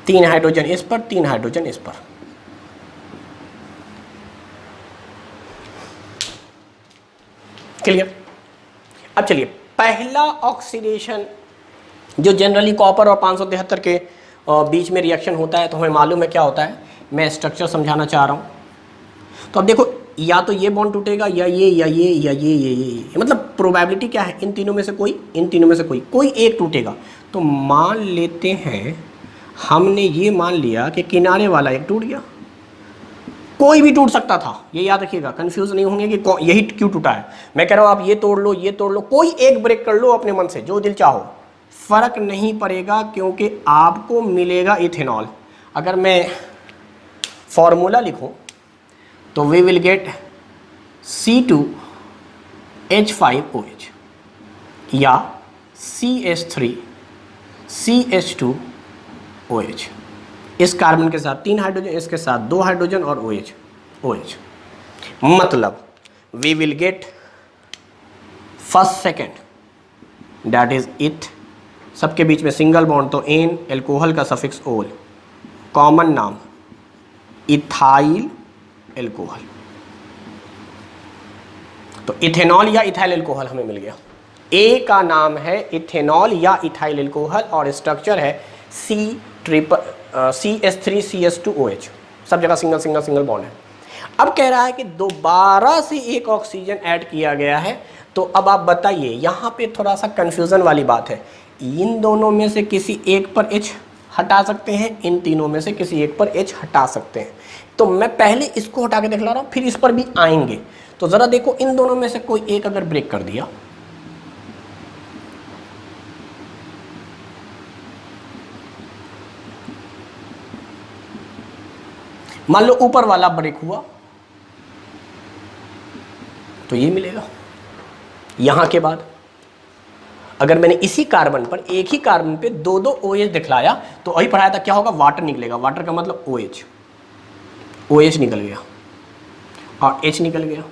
तीन हाइड्रोजन इस पर, तीन हाइड्रोजन इस पर, क्लियर। अब चलिए पहला ऑक्सीडेशन जो जनरली कॉपर और 573 के बीच में रिएक्शन होता है, तो हमें मालूम है क्या होता है, मैं स्ट्रक्चर समझाना चाह रहा हूं। तो अब देखो या तो ये बॉन्ड टूटेगा या ये या ये या ये, मतलब प्रोबेबिलिटी क्या है, इन तीनों में से कोई, इन तीनों में से कोई एक टूटेगा। तो मान लेते हैं, हमने ये मान लिया कि किनारे वाला एक टूट गया, कोई भी टूट सकता था, ये याद रखिएगा, कंफ्यूज नहीं होंगे कि यही क्यों टूटा है। मैं कह रहा हूं आप ये तोड़ लो, ये तोड़ लो, कोई एक ब्रेक कर लो अपने मन से, जो दिल चाहो, फर्क नहीं पड़ेगा, क्योंकि आपको मिलेगा इथेनॉल। अगर मैं फॉर्मूला लिखूं तो वी विल गेट C2H5OH या CH3CH2OH, इस कार्बन के साथ तीन हाइड्रोजन, इसके साथ दो हाइड्रोजन और OH। मतलब we will get first second, that is eth, सबके बीच में सिंगल बॉन्ड तो एन, एल्कोहल का सफिक्स ओल, कॉमन नाम इथाइल एल्कोहल। तो इथेनॉल या इथाइल एल्कोहल हमें मिल गया। ए का नाम है इथेनॉल या इथाइल एल्कोहल और स्ट्रक्चर है CH3CH2OH, सब जगह सिंगल सिंगल सिंगल बॉन्ड है। अब कह रहा है कि दोबारा से एक ऑक्सीजन ऐड किया गया है, तो तो अब आप बताइए, यहाँ पे थोड़ा सा कंफ्यूजन वाली बात है, इन दोनों में से किसी एक पर H हटा सकते हैं, इन तीनों में से किसी एक पर H हटा सकते हैं। तो मैं पहले इसको हटा के दिखला रहा हूँ, फिर इस पर भी आएंगे। तो ज़रा देखो, इन दोनों में से कोई एक अगर ब्रेक कर दिया, मान लो ऊपर वाला ब्रेक हुआ, तो ये मिलेगा। यहां के बाद अगर मैंने इसी कार्बन पर, एक ही कार्बन पे दो दो OH दिखलाया, तो वही पढ़ाया था क्या होगा, वाटर निकलेगा। वाटर का मतलब OH, OH निकल गया और H निकल गया।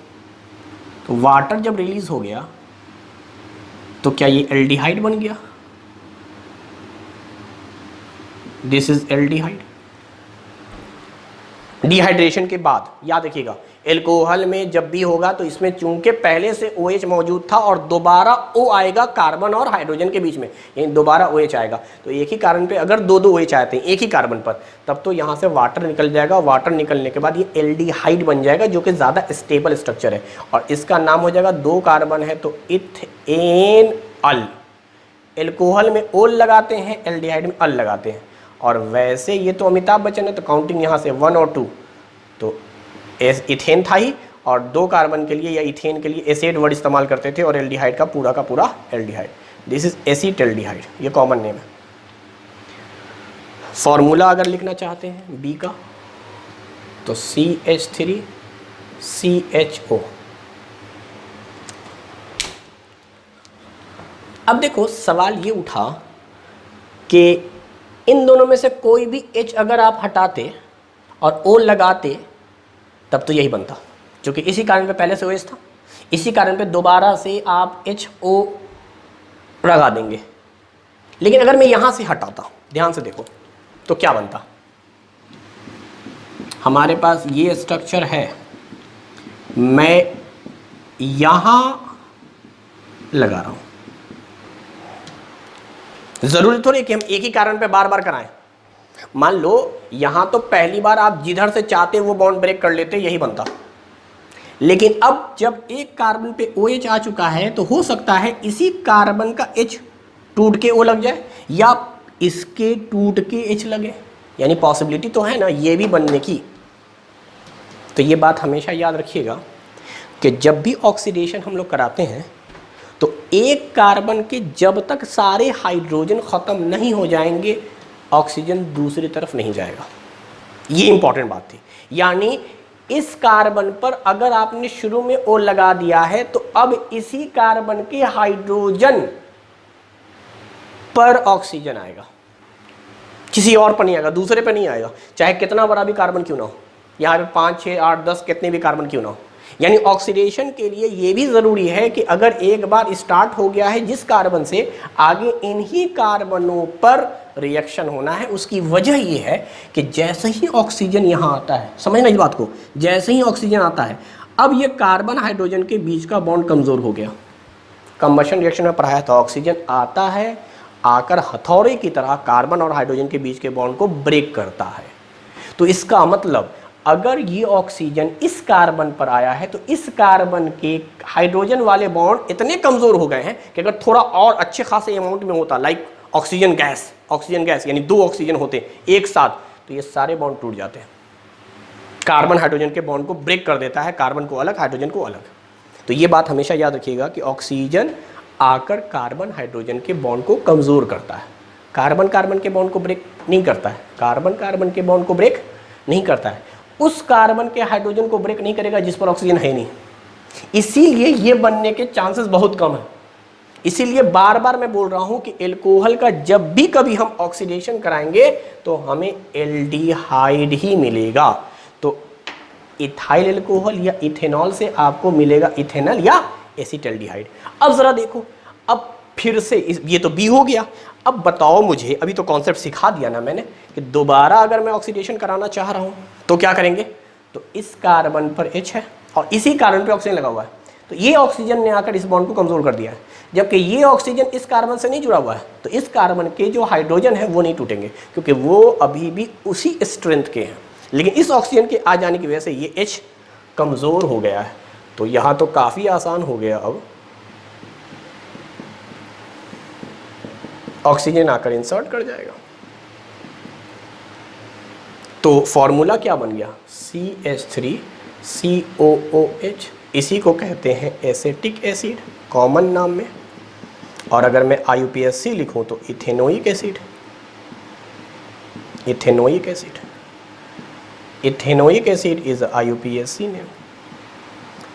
तो वाटर जब रिलीज हो गया तो क्या ये एल्डिहाइड बन गया? This is aldehyde. डिहाइड्रेशन के बाद याद रखिएगा, एल्कोहल में जब भी होगा तो इसमें चूंकि पहले से OH मौजूद था और दोबारा O आएगा कार्बन और हाइड्रोजन के बीच में, यानी दोबारा OH आएगा। तो एक ही कार्बन पे अगर दो दो OH आते हैं एक ही कार्बन पर, तब तो यहाँ से वाटर निकल जाएगा। वाटर निकलने के बाद ये एल्डिहाइड बन जाएगा, जो कि ज़्यादा स्टेबल स्ट्रक्चर है, और इसका नाम हो जाएगा, दो कार्बन है तो इथेनॉल। एल्कोहल में ओल लगाते हैं, एल्डिहाइड में अल लगाते हैं। और वैसे ये तो अमिताभ बच्चन है, तो काउंटिंग यहाँ से 1 और 2, तो इथेन था ही, और दो कार्बन के लिए या इथेन के लिए एसिड वर्ड इस्तेमाल करते थे, और एल्डिहाइड का पूरा एल्डिहाइड। दिस इज एसिटेल्डिहाइड, ये कॉमन नेम है। फॉर्मूला अगर लिखना चाहते हैं बी का, तो CH3CHO। अब देखो, सवाल ये उठा कि इन दोनों में से कोई भी H अगर आप हटाते और O लगाते, तब तो यही बनता, क्योंकि इसी कारण पे पहले से OH था, इसी कारण पे दोबारा से आप HO लगा देंगे। लेकिन अगर मैं यहाँ से हटाता, ध्यान से देखो, तो क्या बनता? हमारे पास ये स्ट्रक्चर है, मैं यहाँ लगा रहा हूँ। ज़रूरी थोड़ी कि हम एक ही कारण पे बार बार कराएं। मान लो यहाँ तो पहली बार आप जिधर से चाहते वो बॉन्ड ब्रेक कर लेते, यही बनता। लेकिन अब जब एक कार्बन पे OH आ चुका है, तो हो सकता है इसी कार्बन का H टूट के O लग जाए, या इसके टूट के H लगे, यानी पॉसिबिलिटी तो है ना ये भी बनने की। तो ये बात हमेशा याद रखिएगा कि जब भी ऑक्सीडेशन हम लोग कराते हैं, तो एक कार्बन के जब तक सारे हाइड्रोजन ख़त्म नहीं हो जाएंगे, ऑक्सीजन दूसरी तरफ नहीं जाएगा। ये इंपॉर्टेंट बात थी। यानी इस कार्बन पर अगर आपने शुरू में O लगा दिया है, तो अब इसी कार्बन के हाइड्रोजन पर ऑक्सीजन आएगा, किसी और पर नहीं आएगा, दूसरे पर नहीं आएगा, चाहे कितना बड़ा भी कार्बन क्यों ना हो। यहाँ पे 5, 6, 8, 10 कितने भी कार्बन क्यों ना हो। यानी ऑक्सीडेशन के लिए ये भी ज़रूरी है कि अगर एक बार स्टार्ट हो गया है जिस कार्बन से, आगे इन्हीं कार्बनों पर रिएक्शन होना है। उसकी वजह ये है कि जैसे ही ऑक्सीजन यहाँ आता है, समझना इस बात को, जैसे ही ऑक्सीजन आता है, अब ये कार्बन हाइड्रोजन के बीच का बॉन्ड कमज़ोर हो गया। कंबशन रिएक्शन में पढ़ाया था, ऑक्सीजन आता है, आकर हथौड़े की तरह कार्बन और हाइड्रोजन के बीच के बॉन्ड को ब्रेक करता है। तो इसका मतलब अगर ये ऑक्सीजन इस कार्बन पर आया है, तो इस कार्बन के हाइड्रोजन वाले बॉन्ड इतने कमज़ोर हो गए हैं कि अगर थोड़ा और अच्छे खासे अमाउंट में होता, लाइक ऑक्सीजन गैस यानी 2 ऑक्सीजन होते एक साथ, तो ये सारे बॉन्ड टूट जाते हैं। कार्बन हाइड्रोजन के बॉन्ड को ब्रेक कर देता है, कार्बन को अलग, हाइड्रोजन को अलग। तो ये बात हमेशा याद रखिएगा कि ऑक्सीजन आकर कार्बन हाइड्रोजन के बॉन्ड को कमज़ोर करता है, कार्बन कार्बन के बॉन्ड को ब्रेक नहीं करता है, कार्बन कार्बन के बॉन्ड को ब्रेक नहीं करता है, उस कार्बन के हाइड्रोजन को ब्रेक नहीं करेगा जिस पर ऑक्सीजन है नहीं। इसीलिए ये बनने के चांसेस बहुत कम है। इसीलिए बार बार मैं बोल रहा हूं कि एल्कोहल का जब भी कभी हम ऑक्सीडेशन कराएंगे तो हमें एल्डिहाइड ही मिलेगा। तो इथाइल एल्कोहल या इथेनॉल से आपको मिलेगा इथेनॉल या एसिटल्डिहाइड। अब जरा देखो, अब फिर से ये तो बी हो गया। अब बताओ मुझे, अभी तो कॉन्सेप्ट सिखा दिया ना मैंने, कि दोबारा अगर मैं ऑक्सीडेशन कराना चाह रहा हूं तो क्या करेंगे। तो इस कार्बन पर H है और इसी कार्बन पे ऑक्सीजन लगा हुआ है, तो ये ऑक्सीजन ने आकर इस बॉन्ड को कमजोर कर दिया है, जबकि ये ऑक्सीजन इस कार्बन से नहीं जुड़ा हुआ है, तो इस कार्बन के जो हाइड्रोजन है वो नहीं टूटेंगे, क्योंकि वो अभी भी उसी स्ट्रेंथ के हैं। लेकिन इस ऑक्सीजन के आ जाने की वजह से ये H कमज़ोर हो गया है। तो यहाँ तो काफ़ी आसान हो गया अब ऑक्सीजन आकर इंसर्ट कर जाएगा। तो फॉर्मूला क्या बन गया, CH3COOH, इसी को कहते हैं एसेटिक एसिड कॉमन नाम में। और अगर मैं IUPAC लिखूं तो ethanoic acid, ethanoic acid, ethanoic acid is IUPAC name.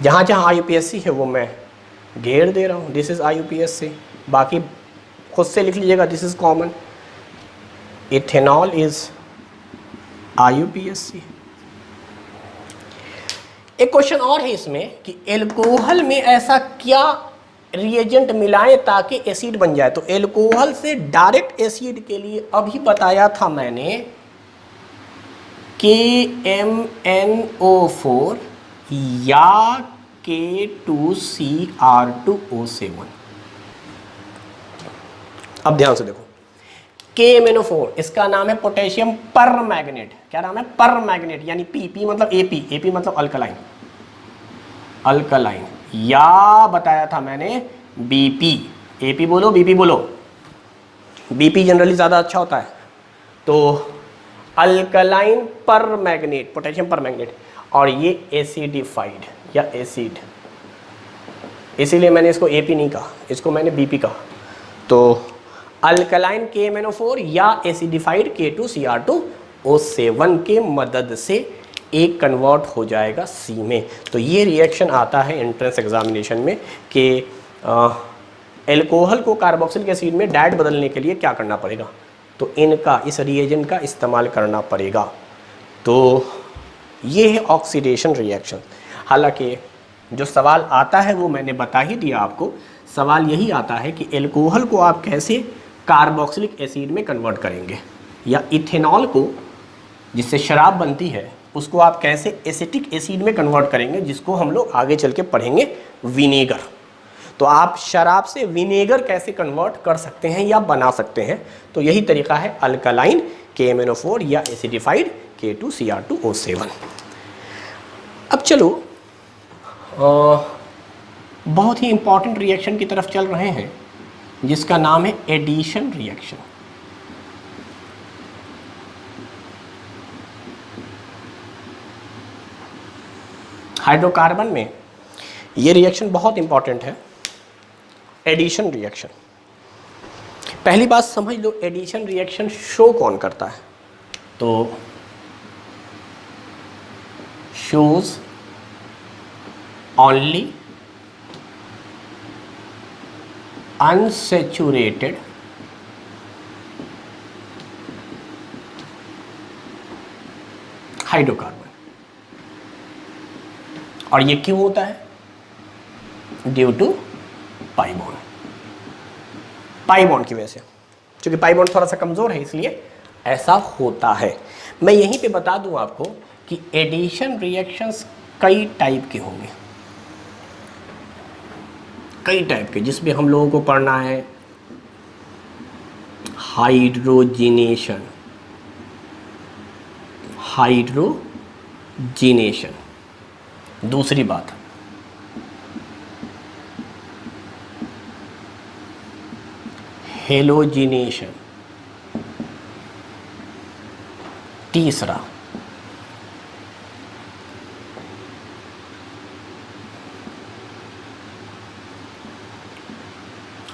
जहाँ जहाँ IUPAC है वो मैं घेर दे रहा हूँ, दिस इज IUPAC, बाकी खुद से लिख लीजिएगा, this is common. Ethanol is IUPAC। एक क्वेश्चन और है इसमें कि एल्कोहल में ऐसा क्या रिएजेंट मिलाएं ताकि एसिड बन जाए। तो एल्कोहल से डायरेक्ट एसिड के लिए अभी बताया था मैंने KMNO4 या K2CR2O7। अब ध्यान से देखो, KMNO4 इसका नाम है पोटेशियम परमैंगनेट। क्या नाम है, परमैंगनेट, यानी P मतलब AP मतलब अल्कलाइन, अल्कलाइन। या बताया था मैंने BP, AP बोलो BP बोलो, BP जनरली ज़्यादा अच्छा होता है। तो अल्कलाइन परमैंगनेट, पोटेशियम परमैंगनेट, और ये एसिडिफाइड या एसिड, इसीलिए मैंने इसको AP नहीं कहा, इसको मैंने BP कहा। तो अल्कलाइन KMNO4 या एसिडिफाइड K2CR2O7 के मदद से एक कन्वर्ट हो जाएगा C में। तो ये रिएक्शन आता है एंट्रेंस एग्जामिनेशन में कि एल्कोहल को कार्बोक्सिलिक एसिड में डायरेक्ट बदलने के लिए क्या करना पड़ेगा, तो इनका, इस रिएजेंट का इस्तेमाल करना पड़ेगा। तो ये है ऑक्सीडेशन रिएक्शन। हालांकि जो सवाल आता है वो मैंने बता ही दिया आपको, सवाल यही आता है कि एल्कोहल को आप कैसे कार्बोक्सिलिक एसिड में कन्वर्ट करेंगे, या इथेनॉल को जिससे शराब बनती है उसको आप कैसे एसिटिक एसिड में कन्वर्ट करेंगे, जिसको हम लोग आगे चल के पढ़ेंगे विनेगर। तो आप शराब से विनेगर कैसे कन्वर्ट कर सकते हैं या बना सकते हैं, तो यही तरीका है अल्कलाइन KMNO4 या एसिडिफाइड K2CR2O7। अब चलो बहुत ही इंपॉर्टेंट रिएक्शन की तरफ चल रहे हैं जिसका नाम है एडिशन रिएक्शन। हाइड्रोकार्बन में ये रिएक्शन बहुत इंपॉर्टेंट है, एडिशन रिएक्शन। पहली बात समझ लो, एडिशन रिएक्शन शो कौन करता है, तो शोज ओनली अनसैचुरेटेड हाइड्रोकार्बन। और ये क्यों होता है, due to pi bond, pi bond की वजह से। क्योंकि पाई बॉन्ड थोड़ा सा कमज़ोर है इसलिए ऐसा होता है। मैं यहीं पे बता दूं आपको कि एडिशन रिएक्शंस कई टाइप के होंगे, कई टाइप के, जिसमें हम लोगों को पढ़ना है हाइड्रोजिनेशन, हाइड्रोजिनेशन। दूसरी बात हेलोजिनेशन। तीसरा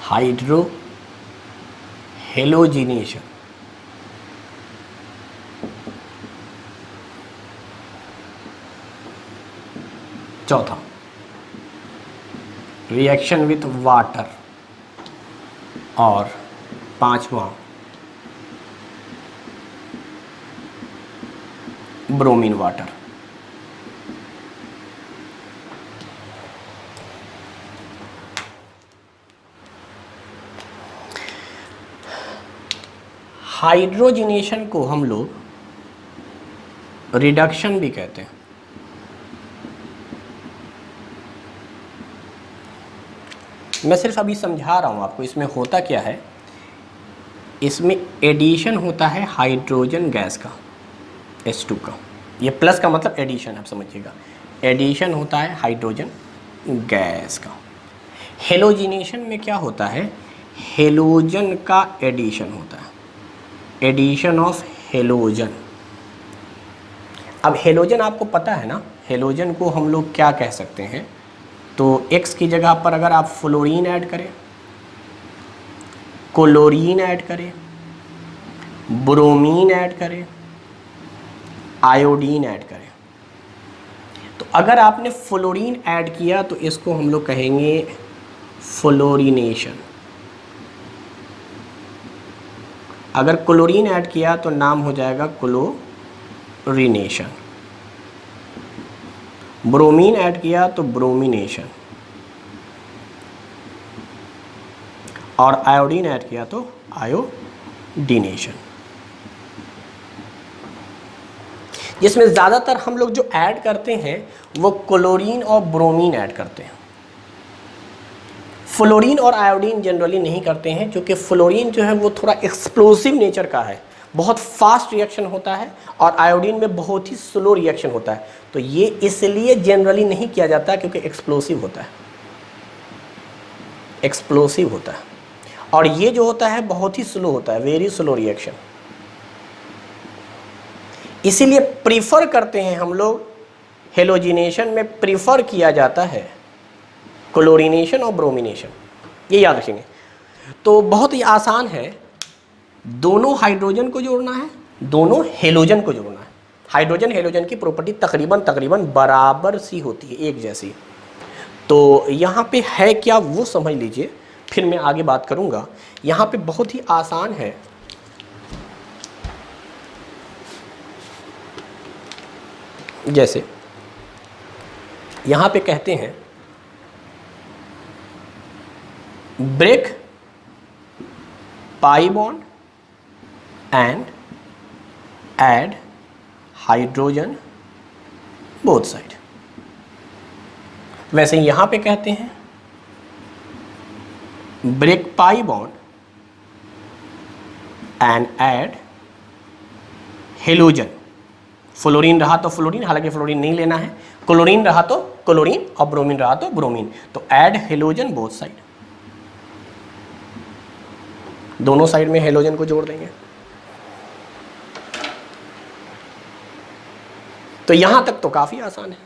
हाइड्रो हेलोजिनेशन। चौथा रिएक्शन विथ वाटर, और पांचवा ब्रोमीन वाटर। हाइड्रोजिनेशन को हम लोग रिडक्शन भी कहते हैं। मैं सिर्फ अभी समझा रहा हूँ आपको इसमें होता क्या है। इसमें एडिशन होता है हाइड्रोजन गैस का, H2 का। ये प्लस का मतलब एडिशन, आप समझिएगा। एडिशन होता है हाइड्रोजन गैस का। हेलोजिनेशन में क्या होता है, हेलोजन का एडिशन होता है, एडिशन ऑफ हेलोजन। अब हेलोजन आपको पता है ना, हेलोजन को हम लोग क्या कह सकते हैं, तो X की जगह पर अगर आप फ्लोरीन ऐड करें, क्लोरीन ऐड करें, ब्रोमीन ऐड करें, आयोडीन ऐड करें, तो अगर आपने फ्लोरीन ऐड किया तो इसको हम लोग कहेंगे फ्लोरीनेशन। अगर क्लोरीन ऐड किया तो नाम हो जाएगा क्लोरीनेशन। ब्रोमीन ऐड किया तो ब्रोमिनेशन, और आयोडीन ऐड किया तो आयोडीनेशन। जिसमें ज़्यादातर हम लोग जो ऐड करते हैं वो क्लोरीन और ब्रोमीन ऐड करते हैं। फ्लोरीन और आयोडीन जनरली नहीं करते हैं, क्योंकि फ्लोरीन जो है वो थोड़ा एक्सप्लोसिव नेचर का है, बहुत फास्ट रिएक्शन होता है, और आयोडीन में बहुत ही स्लो रिएक्शन होता है। तो ये इसलिए जनरली नहीं किया जाता क्योंकि एक्सप्लोसिव होता है, एक्सप्लोसिव होता है, और ये जो होता है बहुत ही स्लो होता है, वेरी स्लो रिएक्शन। इसीलिए प्रीफर करते हैं हम लोग, हेलोजिनेशन में प्रीफर किया जाता है क्लोरीनेशन और ब्रोमिनेशन, ये याद रखेंगे। तो बहुत ही आसान है, दोनों हाइड्रोजन को जोड़ना है, दोनों हेलोजन को जोड़ना है। हाइड्रोजन हेलोजन की प्रॉपर्टी तकरीबन बराबर सी होती है, एक जैसी। तो यहाँ पे है क्या वो समझ लीजिए, फिर मैं आगे बात करूँगा। यहाँ पे बहुत ही आसान है, जैसे यहाँ पे कहते हैं break pi bond and add hydrogen both side। वैसे यहाँ पे कहते हैं break pi bond and add halogen. Fluorine रहा तो फ्लोरीन, हालांकि फ्लोरीन नहीं लेना है, क्लोरीन रहा तो क्लोरीन और ब्रोमीन रहा तो ब्रोमीन, तो ऐड हेलोजन बोथ साइड, दोनों साइड में हेलोजन को जोड़ देंगे। तो यहां तक तो काफी आसान है।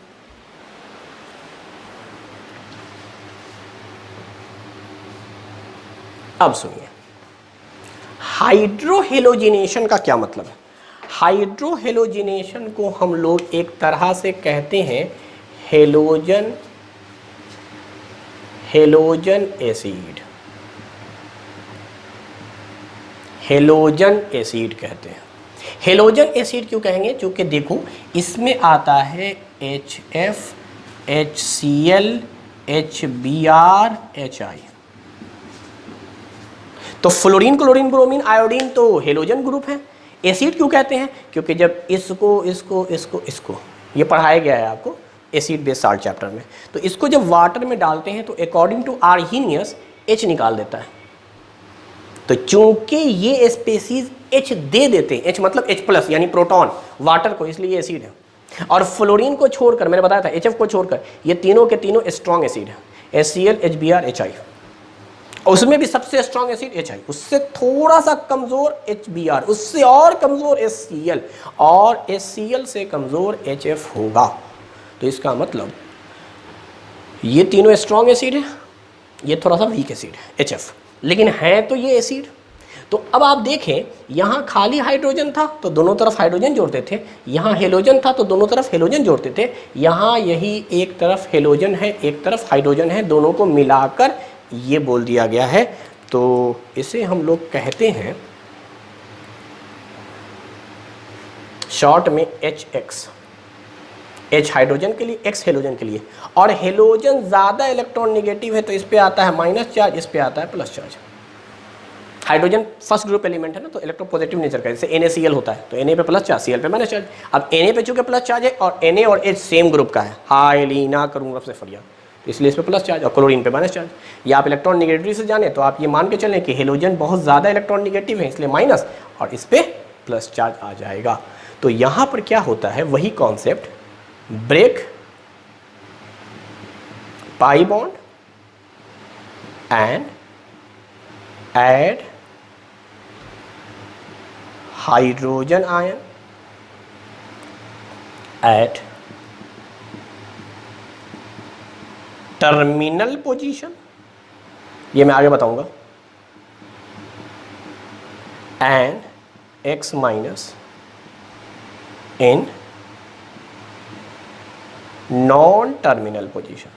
अब सुनिए, हाइड्रोहेलोजिनेशन का क्या मतलब है। हाइड्रोहेलोजिनेशन को हम लोग एक तरह से कहते हैं हेलोजन एसिड, हेलोजन एसिड कहते हैं। हेलोजन एसिड क्यों कहेंगे, क्योंकि देखो इसमें आता है HF, HCl, HBr, HI। तो फ्लोरीन, क्लोरीन, ब्रोमीन, आयोडीन तो हेलोजन ग्रुप है। एसिड क्यों कहते हैं, क्योंकि जब इसको ये पढ़ाया गया है आपको एसिड बेस साल्ट चैप्टर में, तो इसको जब वाटर में डालते हैं तो अकॉर्डिंग टू आर्हीनियस H निकाल देता है। तो चूंकि ये स्पेसीज H दे देते हैं, H मतलब H+ यानी प्रोटॉन वाटर को, इसलिए एसिड है। और फ्लोरीन को छोड़कर, मैंने बताया था HF को छोड़कर, ये तीनों के तीनों स्ट्रॉन्ग एसिड है, HCl, HBr, HI। उसमें भी सबसे स्ट्रॉन्ग एसिड HI, उससे थोड़ा सा कमजोर HBr, उससे और कमजोर HCl, और HCl से कमजोर HF होगा। तो इसका मतलब ये तीनों स्ट्रॉन्ग एसिड है, ये थोड़ा सा वीक एसिड है HF, लेकिन है तो ये एसिड। तो अब आप देखें, यहाँ खाली हाइड्रोजन था तो दोनों तरफ हाइड्रोजन जोड़ते थे, यहाँ हेलोजन था तो दोनों तरफ हेलोजन जोड़ते थे, यहाँ यही एक तरफ हेलोजन है, एक तरफ हाइड्रोजन है, दोनों को मिलाकर ये बोल दिया गया है। तो इसे हम लोग कहते हैं शॉर्ट में HX, H हाइड्रोजन के लिए, X हेलोजन के लिए। और हेलोजन ज़्यादा इलेक्ट्रॉन नेगेटिव है तो इस पे आता है माइनस चार्ज, इस पे आता है plus charge. Hydrogen first group element है ना, तो इलेक्ट्रो पॉजिटिव नेचर का, जैसे NaCl होता है तो Na पे प्लस चार्ज, Cl पे माइनस चार्ज। अब Na पे चूंकि प्लस चार्ज है और Na और H सेम ग्रुप का है, हाईली ना करूँगा आपसे फरियाद, तो इसलिए इस पे प्लस चार्ज, और क्लोरीन पे माइनस चार्ज। या आप इलेक्ट्रॉन निगेटिव से जाने तो आप ये मान के चलें कि हेलोजन बहुत ज़्यादा इलेक्ट्रॉन निगेटिव है, इसलिए माइनस, और इस पे प्लस चार्ज आ जाएगा। तो यहाँ पर क्या होता है, वही concept, break pi bond and add hydrogen ion at terminal position, ये मैं आगे बताऊंगा, and X minus in non terminal position.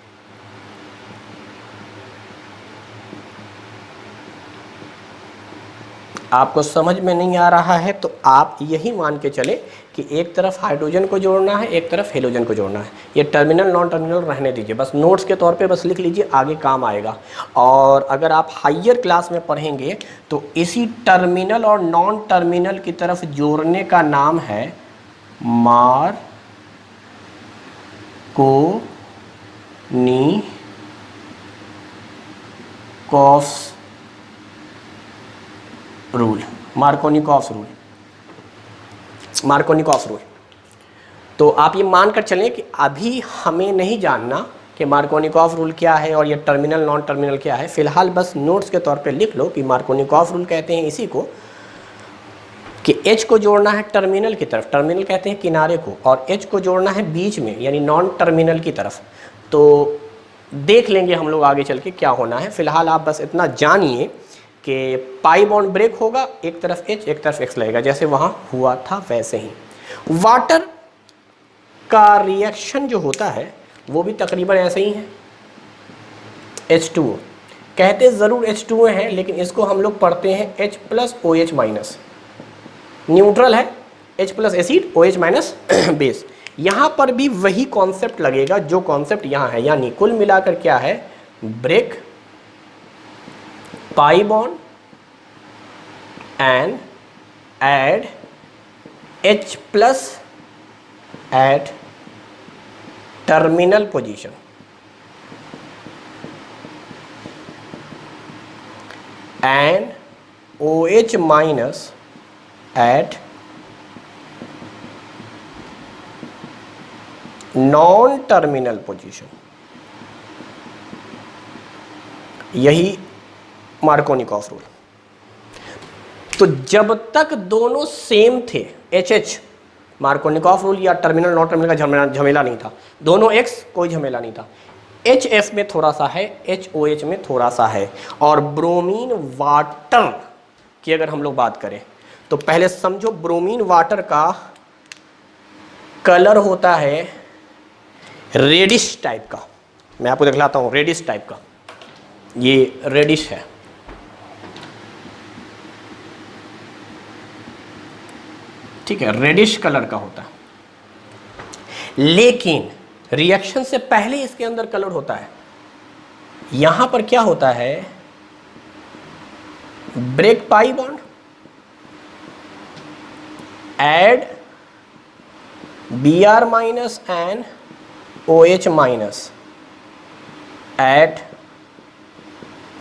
आपको समझ में नहीं आ रहा है तो आप यही मान के चले कि एक तरफ हाइड्रोजन को जोड़ना है, एक तरफ हेलोजन को जोड़ना है। ये टर्मिनल नॉन टर्मिनल रहने दीजिए, बस नोट्स के तौर पे बस लिख लीजिए, आगे काम आएगा। और अगर आप हायर क्लास में पढ़ेंगे तो इसी टर्मिनल और नॉन टर्मिनल की तरफ जोड़ने का नाम है मार्कोनिकॉफ रूल। तो आप ये मानकर चलें कि अभी हमें नहीं जानना कि मार्कोनिकॉफ रूल क्या है और ये टर्मिनल नॉन टर्मिनल क्या है। फिलहाल बस नोट्स के तौर पे लिख लो कि मार्कोनिकॉफ रूल कहते हैं इसी को कि H को जोड़ना है टर्मिनल की तरफ, टर्मिनल कहते हैं किनारे को, और H को जोड़ना है बीच में यानी नॉन टर्मिनल की तरफ। तो देख लेंगे हम लोग आगे चल के क्या होना है। फिलहाल आप बस इतना जानिए कि पाई बॉन्ड ब्रेक होगा, एक तरफ H एक तरफ X लगेगा, जैसे वहाँ हुआ था वैसे ही। वाटर का रिएक्शन जो होता है वो भी तकरीबन ऐसे ही है। H2O कहते ज़रूर H2O है, लेकिन इसको हम लोग पढ़ते हैं H plus OH minus. Neutral है, H plus acid OH minus base. यहाँ पर भी वही कॉन्सेप्ट लगेगा जो कॉन्सेप्ट यहाँ है, यानी कुल मिलाकर क्या है, break, pi bond and add H plus at terminal position and OH minus at non terminal position. यही मार्कोनिकॉफ रूल। तो जब तक दोनों सेम थे HH, मार्कोनिकॉफ रूल या टर्मिनल नॉन टर्मिनल का झमेला नहीं था। दोनों X कोई झमेला नहीं था। HF में थोड़ा सा है, HOH में थोड़ा सा है। और ब्रोमीन वाटर की अगर हम लोग बात करें तो पहले समझो, ब्रोमीन वाटर का कलर होता है रेडिश टाइप का। मैं आपको दिखलाता हूँ रेडिश टाइप का, ये रेडिश है। ठीक है, रेडिश कलर का होता है, लेकिन रिएक्शन से पहले इसके अंदर कलर होता है। यहां पर क्या होता है, break pi bond, add Br minus and OH minus at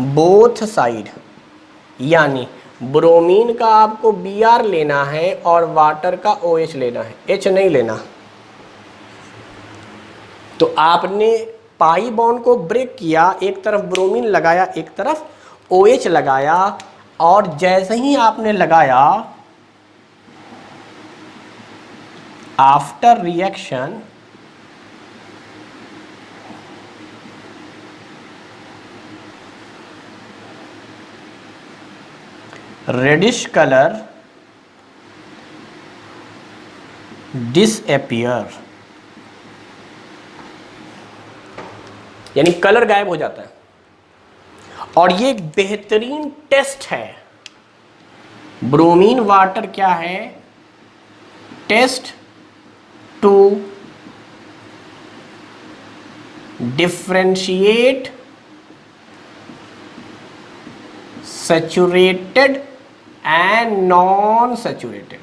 both side, यानी ब्रोमीन का आपको Br लेना है और वाटर का OH लेना है, H नहीं लेना। तो आपने पाई बॉन्ड को ब्रेक किया, एक तरफ ब्रोमीन लगाया एक तरफ OH लगाया, और जैसे ही आपने लगाया, after reaction reddish colour disappear, यानी कलर गायब हो जाता है। और ये एक बेहतरीन टेस्ट है। ब्रोमीन वाटर क्या है, test to differentiate saturated and non saturated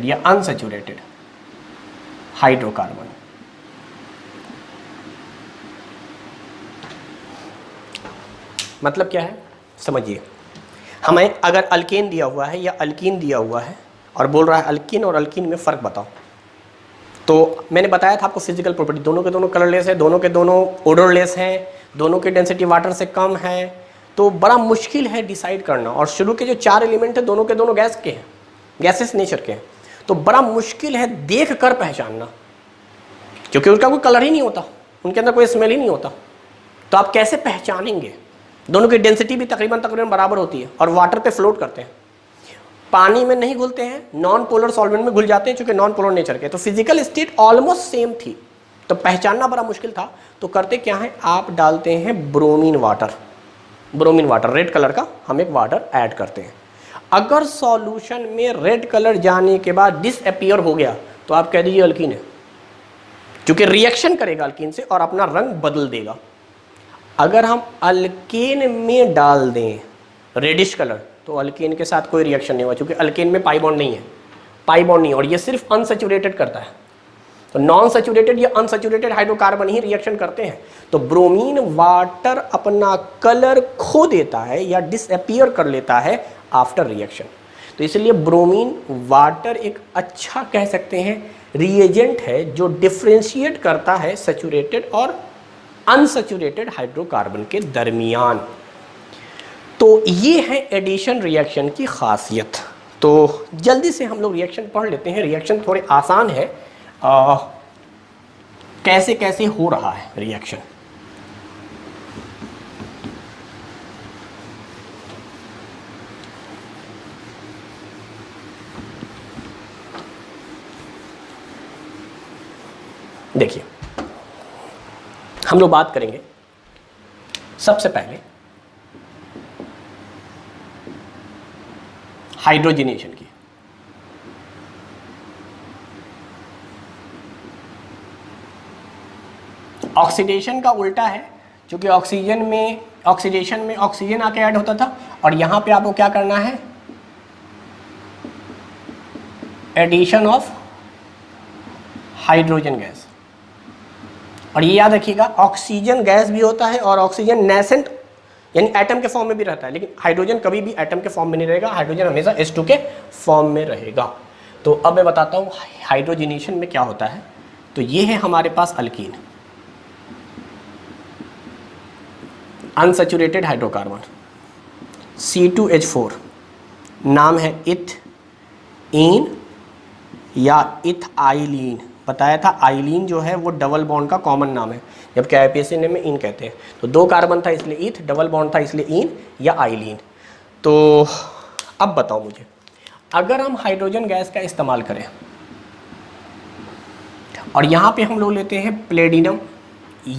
या अनसैचुरेटेड हाइड्रोकार्बन। मतलब क्या है समझिए, हमें अगर अल्केन दिया हुआ है या अल्कीन दिया हुआ है और बोल रहा है अल्कीन और अल्कीन में फ़र्क बताओ, तो मैंने बताया था आपको फिजिकल प्रॉपर्टी, दोनों के दोनों कलरलेस है, दोनों के दोनों ओडरलेस हैं, दोनों की डेंसिटी वाटर से कम है, तो बड़ा मुश्किल है डिसाइड करना। और शुरू के जो 4 एलिमेंट है दोनों के दोनों गैस के हैं, गैसेस नेचर के हैं, तो बड़ा मुश्किल है देख कर पहचानना, क्योंकि उनका कोई कलर ही नहीं होता, उनके अंदर कोई स्मेल ही नहीं होता। तो आप कैसे पहचानेंगे? दोनों की डेंसिटी भी तकरीबन बराबर होती है और वाटर पे फ्लोट करते हैं, पानी में नहीं घुलते हैं, नॉन पोलर सॉल्वेंट में घुल जाते हैं, चूंकि नॉन पोलर नेचर के। तो फिजिकल स्टेट ऑलमोस्ट सेम थी, तो पहचानना बड़ा मुश्किल था। तो करते क्या है, आप डालते हैं bromine water, bromine water rat colour का हम एक वाटर ऐड करते हैं। अगर सॉल्यूशन में रेड कलर जाने के बाद डिसअपीयर हो गया तो आप कह दीजिए अल्कीन है, क्योंकि रिएक्शन करेगा अल्कीन से और अपना रंग बदल देगा। अगर हम अल्केन में डाल दें रेडिश कलर तो अल्केन के साथ कोई रिएक्शन नहीं होगा, क्योंकि अल्केन में पाई बॉन्ड नहीं है, पाई बॉन्ड नहीं है, और ये सिर्फ अनसैचुरेटेड करता है। तो नॉन सैचुरेटेड या अनसैचुरेटेड हाइड्रोकार्बन ही रिएक्शन करते हैं। तो ब्रोमीन वाटर अपना कलर खो देता है या डिसअपीयर कर लेता है आफ्टर रिएक्शन। तो इसलिए ब्रोमीन वाटर एक अच्छा कह सकते हैं रिएजेंट है जो डिफ्रेंशिएट करता है सैचुरेटेड और अनसैचुरेटेड हाइड्रोकार्बन के दरमियान। तो ये है एडिशन रिएक्शन की खासियत। तो जल्दी से हम लोग रिएक्शन पढ़ लेते हैं। रिएक्शन थोड़े आसान है, कैसे कैसे हो रहा है रिएक्शन। देखिए, हम लोग बात करेंगे सबसे पहले हाइड्रोजनेशन की। ऑक्सीडेशन का उल्टा है, क्योंकि ऑक्सीजन में ऑक्सीडेशन में ऑक्सीजन आके ऐड होता था, और यहां पे आपको क्या करना है, एडिशन ऑफ हाइड्रोजन गैस। और ये याद रखिएगा, ऑक्सीजन गैस भी होता है और ऑक्सीजन नेसेंट यानी एटम के फॉर्म में भी रहता है, लेकिन हाइड्रोजन कभी भी एटम के फॉर्म में नहीं रहेगा, हाइड्रोजन हमेशा H2 के फॉर्म में रहेगा। तो अब मैं बताता हूँ हाइड्रोजनेशन में क्या होता है। तो ये है हमारे पास अल्कीन, अनसैचुरेटेड हाइड्रोकार्बन, C2H4, नाम है इथीन या इथाइलीन। बताया था आइलीन जो है वो डबल बॉन्ड का कॉमन नाम है, जबकि IUPAC में इन कहते हैं। तो 2 कार्बन था इसलिए इथ, डबल बॉन्ड था इसलिए इन या आइलीन। तो अब बताओ मुझे, अगर हम हाइड्रोजन गैस का इस्तेमाल करें और यहाँ पे हम लोग लेते हैं प्लेटिनम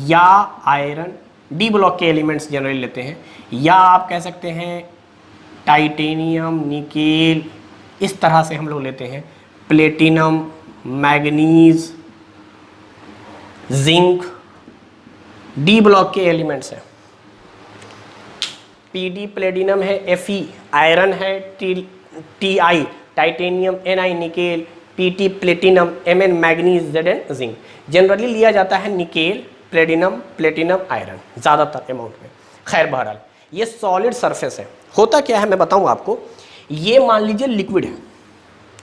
या आयरन, डी ब्लॉक के एलिमेंट्स जनरली लेते हैं, या आप कह सकते हैं टाइटेनियम, निकेल, इस तरह से हम लोग लेते हैं, platinum, manganese, zinc, D block के एलिमेंट्स हैं। पीडी प्लेटिनम है, Fe आयरन है, Ti titanium, Ni nickel, Pt platinum, Mn manganese, Zn zinc. Generally लिया जाता है निकेल, प्लेटिनम, आयरन ज़्यादातर अमाउंट में। खैर बहरहाल ये सॉलिड सरफेस है। होता क्या है मैं बताऊं आपको, ये मान लीजिए लिक्विड है,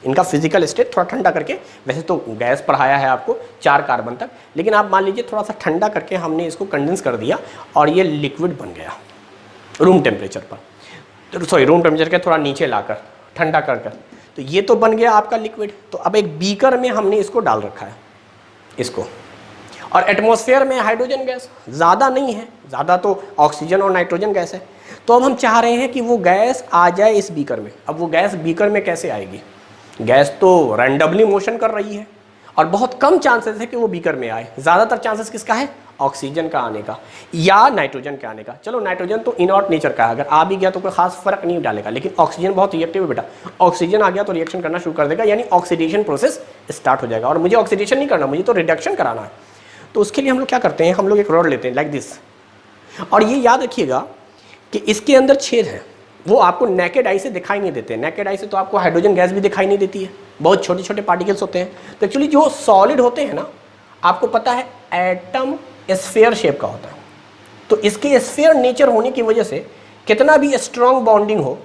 इनका फिजिकल स्टेट थोड़ा ठंडा करके, वैसे तो गैस पढ़ाया है आपको 4 कार्बन तक, लेकिन आप मान लीजिए थोड़ा सा ठंडा करके हमने इसको कंडेंस कर दिया और ये लिक्विड बन गया रूम टेम्परेचर पर, सॉरी रूम टेम्परेचर के थोड़ा नीचे लाकर ठंडा कर कर, तो ये तो बन गया आपका लिक्विड। तो अब एक बीकर में हमने इसको डाल रखा है इसको, और एटमॉस्फेयर में हाइड्रोजन गैस ज़्यादा नहीं है, ज़्यादा तो ऑक्सीजन और नाइट्रोजन गैस है। तो अब हम चाह रहे हैं कि वो गैस आ जाए इस बीकर में। अब वो गैस बीकर में कैसे आएगी, गैस तो रैंडमली मोशन कर रही है और बहुत कम चांसेस है कि वो बीकर में आए। ज़्यादातर चांसेस किसका है, ऑक्सीजन का आने का या नाइट्रोजन के आने का। चलो नाइट्रोजन तो इनऑर्ट नेचर का है, अगर आ भी गया तो कोई खास फर्क नहीं डालेगा, लेकिन ऑक्सीजन बहुत रिएक्टिव है बेटा, ऑक्सीजन आ गया तो रिएक्शन करना शुरू कर देगा, यानी ऑक्सीडेशन प्रोसेस स्टार्ट हो जाएगा। और मुझे ऑक्सीडेशन नहीं करना, मुझे तो रिडक्शन कराना है। तो उसके लिए हम लोग क्या करते हैं, हम लोग एक रॉड लेते हैं लाइक दिस, और ये याद रखिएगा कि इसके अंदर छेद है, वो आपको नेकेड आई से दिखाई नहीं देते। नेकेड आई से तो आपको हाइड्रोजन गैस भी दिखाई नहीं देती है, बहुत छोटे छोटे पार्टिकल्स होते हैं। तो एक्चुअली जो सॉलिड होते हैं ना, आपको पता है एटम स्फीयर शेप का होता है, तो इसके स्फीयर नेचर होने की वजह से कितना भी स्ट्रॉन्ग बॉन्डिंग हो,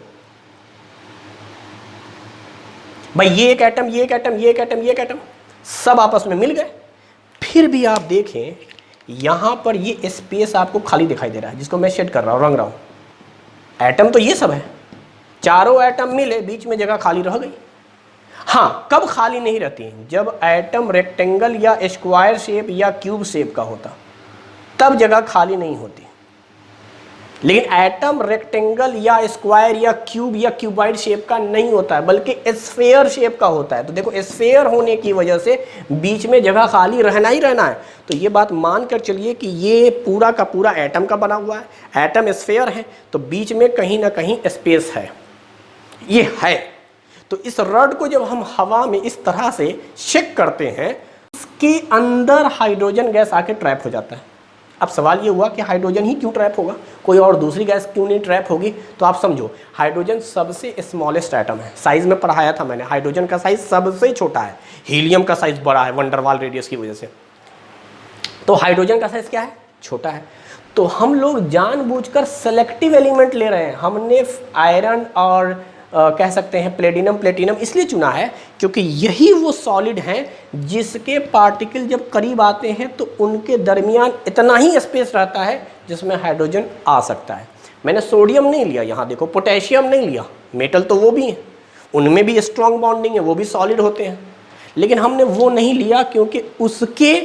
भाई ये एक एटम, ये एक एटम, ये एक एटम, ये एक एटम, सब आपस में मिल गए, फिर भी आप देखें यहाँ पर ये स्पेस आपको खाली दिखाई दे रहा है, जिसको मैं शेड कर रहा हूँ, रंग रहा हूँ, एटम तो ये सब है, चारों एटम मिले, बीच में जगह खाली रह गई। हाँ, कब खाली नहीं रहती? जब एटम रेक्टेंगल या स्क्वायर शेप या क्यूब शेप का होता, तब जगह खाली नहीं होती। लेकिन एटम रेक्टेंगल या स्क्वायर या क्यूब या क्यूबाइड शेप का नहीं होता है, बल्कि स्फेयर शेप का होता है। तो देखो, स्फेयर होने की वजह से बीच में जगह खाली रहना ही रहना है। तो ये बात मान कर चलिए कि ये पूरा का पूरा एटम का बना हुआ है, एटम स्फेयर है, तो बीच में कहीं ना कहीं स्पेस है, ये है। तो इस रॉड को जब हम हवा में इस तरह से शेक करते हैं, इसके अंदर हाइड्रोजन गैस आके ट्रैप हो जाता है। अब सवाल ये हुआ कि हाइड्रोजन ही क्यों ट्रैप होगा, कोई और दूसरी गैस क्यों नहीं ट्रैप होगी? तो आप समझो, हाइड्रोजन सबसे स्मॉलेस्ट एटम है। साइज में पढ़ाया था मैंने, हाइड्रोजन का साइज सबसे छोटा है, हीलियम का साइज बड़ा है वंडरवाल रेडियस की वजह से। तो हाइड्रोजन का साइज क्या है? छोटा है। तो हम लोग जानबूझकर सेलेक्टिव एलिमेंट ले रहे हैं। हमने आयरन और कह सकते हैं प्लेटिनम इसलिए चुना है क्योंकि यही वो सॉलिड हैं जिसके पार्टिकल जब करीब आते हैं तो उनके दरमियान इतना ही स्पेस रहता है जिसमें हाइड्रोजन आ सकता है। मैंने सोडियम नहीं लिया, यहाँ देखो पोटेशियम नहीं लिया, मेटल तो वो भी हैं, उनमें भी स्ट्रॉन्ग बॉन्डिंग है, वो भी सॉलिड होते हैं। लेकिन हमने वो नहीं लिया क्योंकि उसके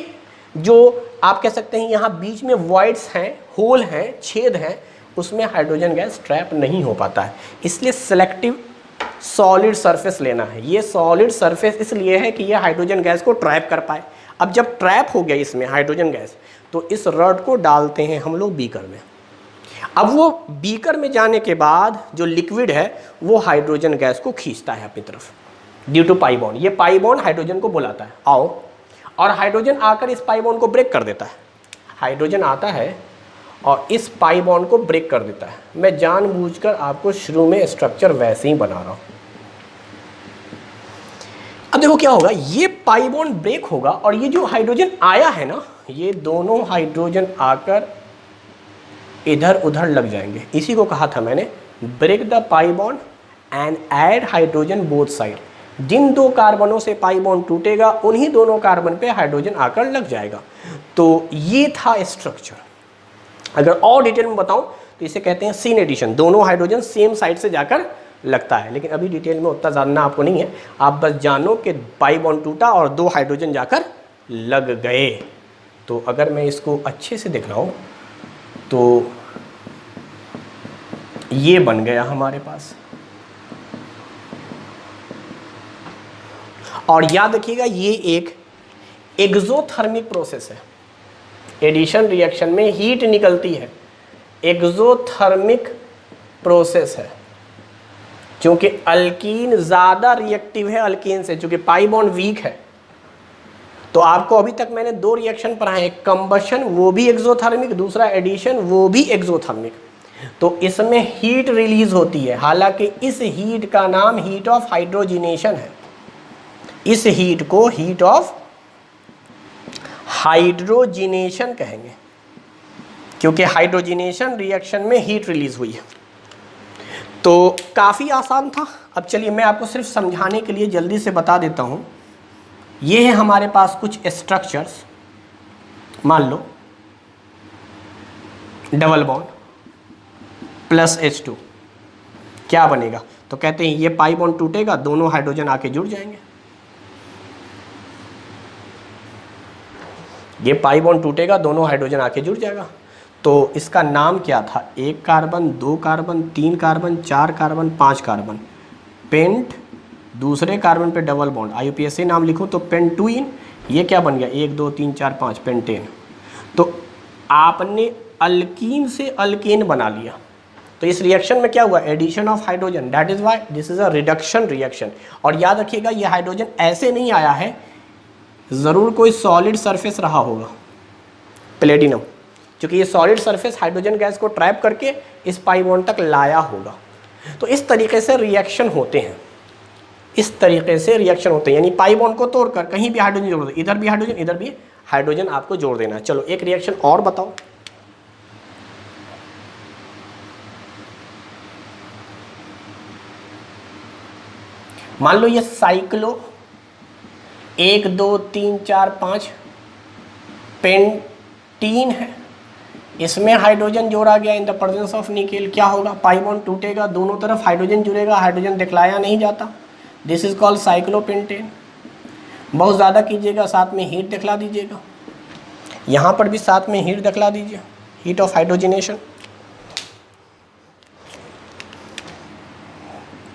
जो आप कह सकते हैं यहाँ बीच में वॉइड्स हैं, होल हैं, छेद हैं, उसमें हाइड्रोजन गैस ट्रैप नहीं हो पाता है। इसलिए सेलेक्टिव सॉलिड सरफेस लेना है। ये सॉलिड सरफेस इसलिए है कि ये हाइड्रोजन गैस को ट्रैप कर पाए। अब जब ट्रैप हो गया इसमें हाइड्रोजन गैस, तो इस रॉड को डालते हैं हम लोग बीकर में। अब वो बीकर में जाने के बाद जो लिक्विड है वो हाइड्रोजन गैस को खींचता है अपनी तरफ ड्यू टू पाई बॉन्ड। ये पाई बॉन्ड हाइड्रोजन को बुलाता है आओ, और हाइड्रोजन आकर इस पाई बॉन्ड को ब्रेक कर देता है। हाइड्रोजन आता है और इस पाई बॉन्ड को ब्रेक कर देता है। मैं जानबूझकर आपको शुरू में स्ट्रक्चर वैसे ही बना रहा हूं। अब देखो क्या होगा, ये पाई बॉन्ड ब्रेक होगा और ये जो हाइड्रोजन आया है ना, ये दोनों हाइड्रोजन आकर इधर उधर लग जाएंगे। इसी को कहा था मैंने, break the pi bond and add hydrogen both side. जिन दो कार्बनों से पाई बॉन्ड टूटेगा उन्हीं दोनों कार्बन पे हाइड्रोजन आकर लग जाएगा। तो ये था स्ट्रक्चर। अगर और डिटेल में बताऊं तो इसे कहते हैं सीन एडिशन, दोनों हाइड्रोजन सेम साइड से जाकर लगता है। लेकिन अभी डिटेल में उतना जानना आपको नहीं है, आप बस जानो कि पाई बॉन्ड टूटा और दो हाइड्रोजन जाकर लग गए। तो अगर मैं इसको अच्छे से दिख रहा हूं तो ये बन गया हमारे पास। और याद रखिएगा ये एक एक्सोथर्मिक प्रोसेस है। एडिशन रिएक्शन में हीट निकलती है, एक्सोथर्मिक प्रोसेस है। क्योंकि अल्कीन ज़्यादा रिएक्टिव है अल्कीन से, क्योंकि पाई बॉन्ड वीक है। तो आपको अभी तक मैंने दो रिएक्शन पढ़ाए, एक कंबशन वो भी एक्सोथर्मिक, दूसरा एडिशन वो भी एक्सोथर्मिक। तो इसमें हीट रिलीज होती है, हालांकि इस हीट का नाम हीट ऑफ हाइड्रोजिनेशन है। इस हीट को हीट ऑफ हाइड्रोजिनेशन कहेंगे, क्योंकि हाइड्रोजिनेशन रिएक्शन में हीट रिलीज हुई है। तो काफ़ी आसान था। अब चलिए मैं आपको सिर्फ समझाने के लिए जल्दी से बता देता हूँ। ये है हमारे पास कुछ स्ट्रक्चर्स, मान लो डबल बॉन्ड प्लस H2, क्या बनेगा? तो कहते हैं ये पाई बॉन्ड टूटेगा, दोनों हाइड्रोजन आके जुड़ जाएंगे। ये पाई बॉन्ड टूटेगा, दोनों हाइड्रोजन आके जुड़ जाएगा। तो इसका नाम क्या था? एक कार्बन, दो कार्बन, तीन कार्बन, चार कार्बन, पांच कार्बन, पेंट। दूसरे कार्बन पे डबल बॉन्ड, IUPAC नाम लिखो तो पेंटुइन। ये क्या बन गया? एक दो तीन चार पाँच, पेंटेन। तो आपने अल्कीन से अल्केन बना लिया। तो इस रिएक्शन में क्या हुआ? Addition of hydrogen, that is why this is a reduction reaction. और याद रखिएगा ये हाइड्रोजन ऐसे नहीं आया है, ज़रूर कोई सॉलिड सरफेस रहा होगा, प्लेटिनम, क्योंकि ये सॉलिड सरफेस हाइड्रोजन गैस को ट्रैप करके इस पाई बॉन्ड तक लाया होगा। तो इस तरीके से रिएक्शन होते हैं, इस तरीके से रिएक्शन होते हैं, यानी पाई बॉन्ड को तोड़कर कहीं भी हाइड्रोजन जोड़ दो, इधर भी हाइड्रोजन, इधर भी हाइड्रोजन आपको जोड़ देना है। चलो एक रिएक्शन और बताओ। मान लो ये साइक्लो 1 2 3 4 5 पेंटीन है, इसमें हाइड्रोजन जोड़ा गया in the presence of nickel, क्या होगा, पाई बॉन्ड टूटेगा, दोनों तरफ हाइड्रोजन जुड़ेगा, हाइड्रोजन दिखलाया नहीं जाता, दिस इज कॉल्ड साइक्लोपेंटेन। बहुत ज़्यादा कीजिएगा, साथ में हीट दिखला दीजिएगा, यहाँ पर भी साथ में हीट दिखला दीजिए, हीट ऑफ हाइड्रोजनेशन।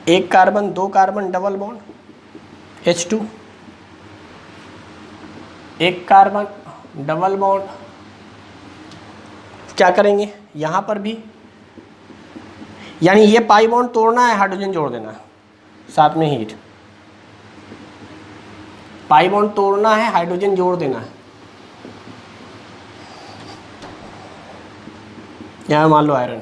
एक कार्बन, दो कार्बन, डबल बॉन्ड H2, एक कार्बन, डबल बॉन्ड, क्या करेंगे यहाँ पर भी, यानी ये पाई बॉन्ड तोड़ना है, हाइड्रोजन जोड़ देना है, साथ में हीट, पाई बॉन्ड तोड़ना है, हाइड्रोजन जोड़ देना है। यहाँ मान लो आयरन,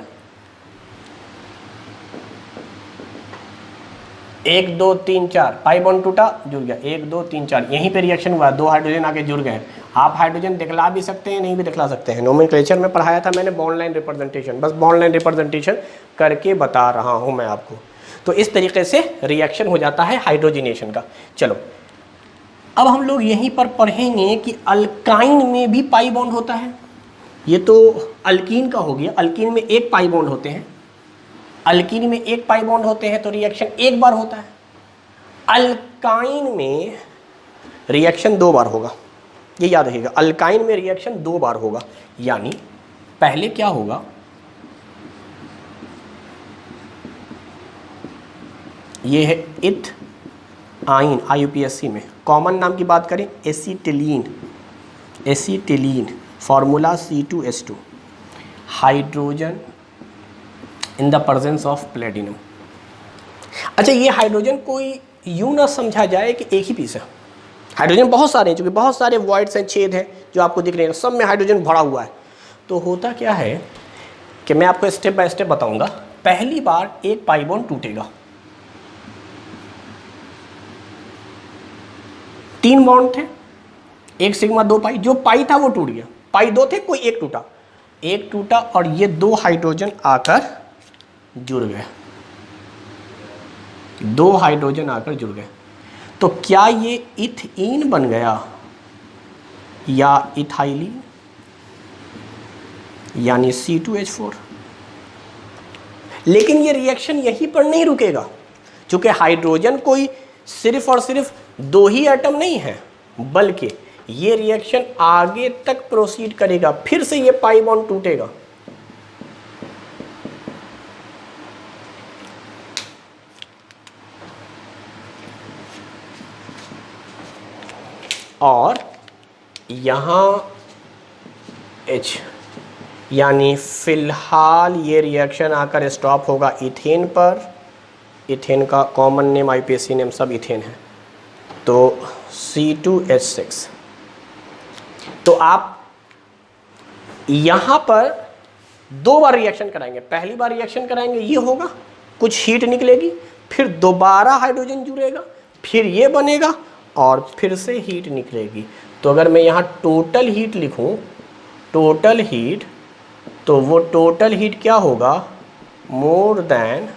1 2 3 4, पाई बॉन्ड टूटा, जुड़ गया, 1 2 3 4, यहीं पे रिएक्शन हुआ, दो हाइड्रोजन आके जुड़ गए। आप हाइड्रोजन दिखला भी सकते हैं, नहीं भी दिखला सकते हैं। नोमेनक्लेचर में पढ़ाया था मैंने बॉन्ड लाइन रिप्रेजेंटेशन, बस बॉन्ड लाइन रिप्रेजेंटेशन करके बता रहा हूँ मैं आपको। तो इस तरीके से रिएक्शन हो जाता है हाइड्रोजनेशन का। चलो अब हम लोग यहीं पर पढ़ेंगे कि अल्काइन में भी पाई बॉन्ड होता है। ये तो अल्कीन का हो गया, अल्कीन में एक पाई बॉन्ड होते हैं, अल्कीन में एक पाई बॉन्ड होते हैं तो रिएक्शन एक बार होता है। अल्काइन में रिएक्शन 2 बार होगा, ये याद रखिएगा, अल्काइन में रिएक्शन 2 बार होगा। यानी पहले क्या होगा, ये है इथ आइन, IUPAC में कॉमन नाम की बात करें acetylene, acetylene, formula C2H2, hydrogen in the presence of platinum. अच्छा, ये हाइड्रोजन कोई यूं ना समझा जाए कि एक ही पीस है, हाइड्रोजन बहुत सारे हैं, चूँकि बहुत सारे वॉइड्स हैं, छेद हैं जो आपको दिख रहे हैं, सब में हाइड्रोजन भरा हुआ है। तो होता क्या है कि मैं आपको स्टेप बाय स्टेप बताऊंगा। पहली बार एक पाई बॉन्ड टूटेगा, 3 बॉन्ड थे, एक सिग्मा 2 पाई, जो पाई था वो टूट गया, पाई 2 थे, कोई एक टूटा, एक टूटा और ये 2 हाइड्रोजन आकर जुड़ गए, 2 हाइड्रोजन आकर जुड़ गए। तो क्या ये इथीन बन गया या इथाइलिन, यानी C2H4। लेकिन ये रिएक्शन यहीं पर नहीं रुकेगा, क्योंकि हाइड्रोजन कोई सिर्फ और सिर्फ 2 ही एटम नहीं है, बल्कि ये रिएक्शन आगे तक प्रोसीड करेगा, फिर से ये पाई बॉन्ड टूटेगा। और यहाँ H, यानी फिलहाल ये रिएक्शन आकर स्टॉप होगा इथेन पर। इथेन का कॉमन नेम IUPAC नेम सब इथेन है, तो C2H6। तो आप यहाँ पर 2 बार रिएक्शन कराएंगे। पहली बार रिएक्शन कराएंगे, ये होगा, कुछ हीट निकलेगी, फिर दोबारा हाइड्रोजन जुड़ेगा, फिर ये बनेगा और फिर से हीट निकलेगी। तो अगर मैं यहाँ टोटल हीट लिखूँ, टोटल हीट, तो वो टोटल हीट क्या होगा, मोर देन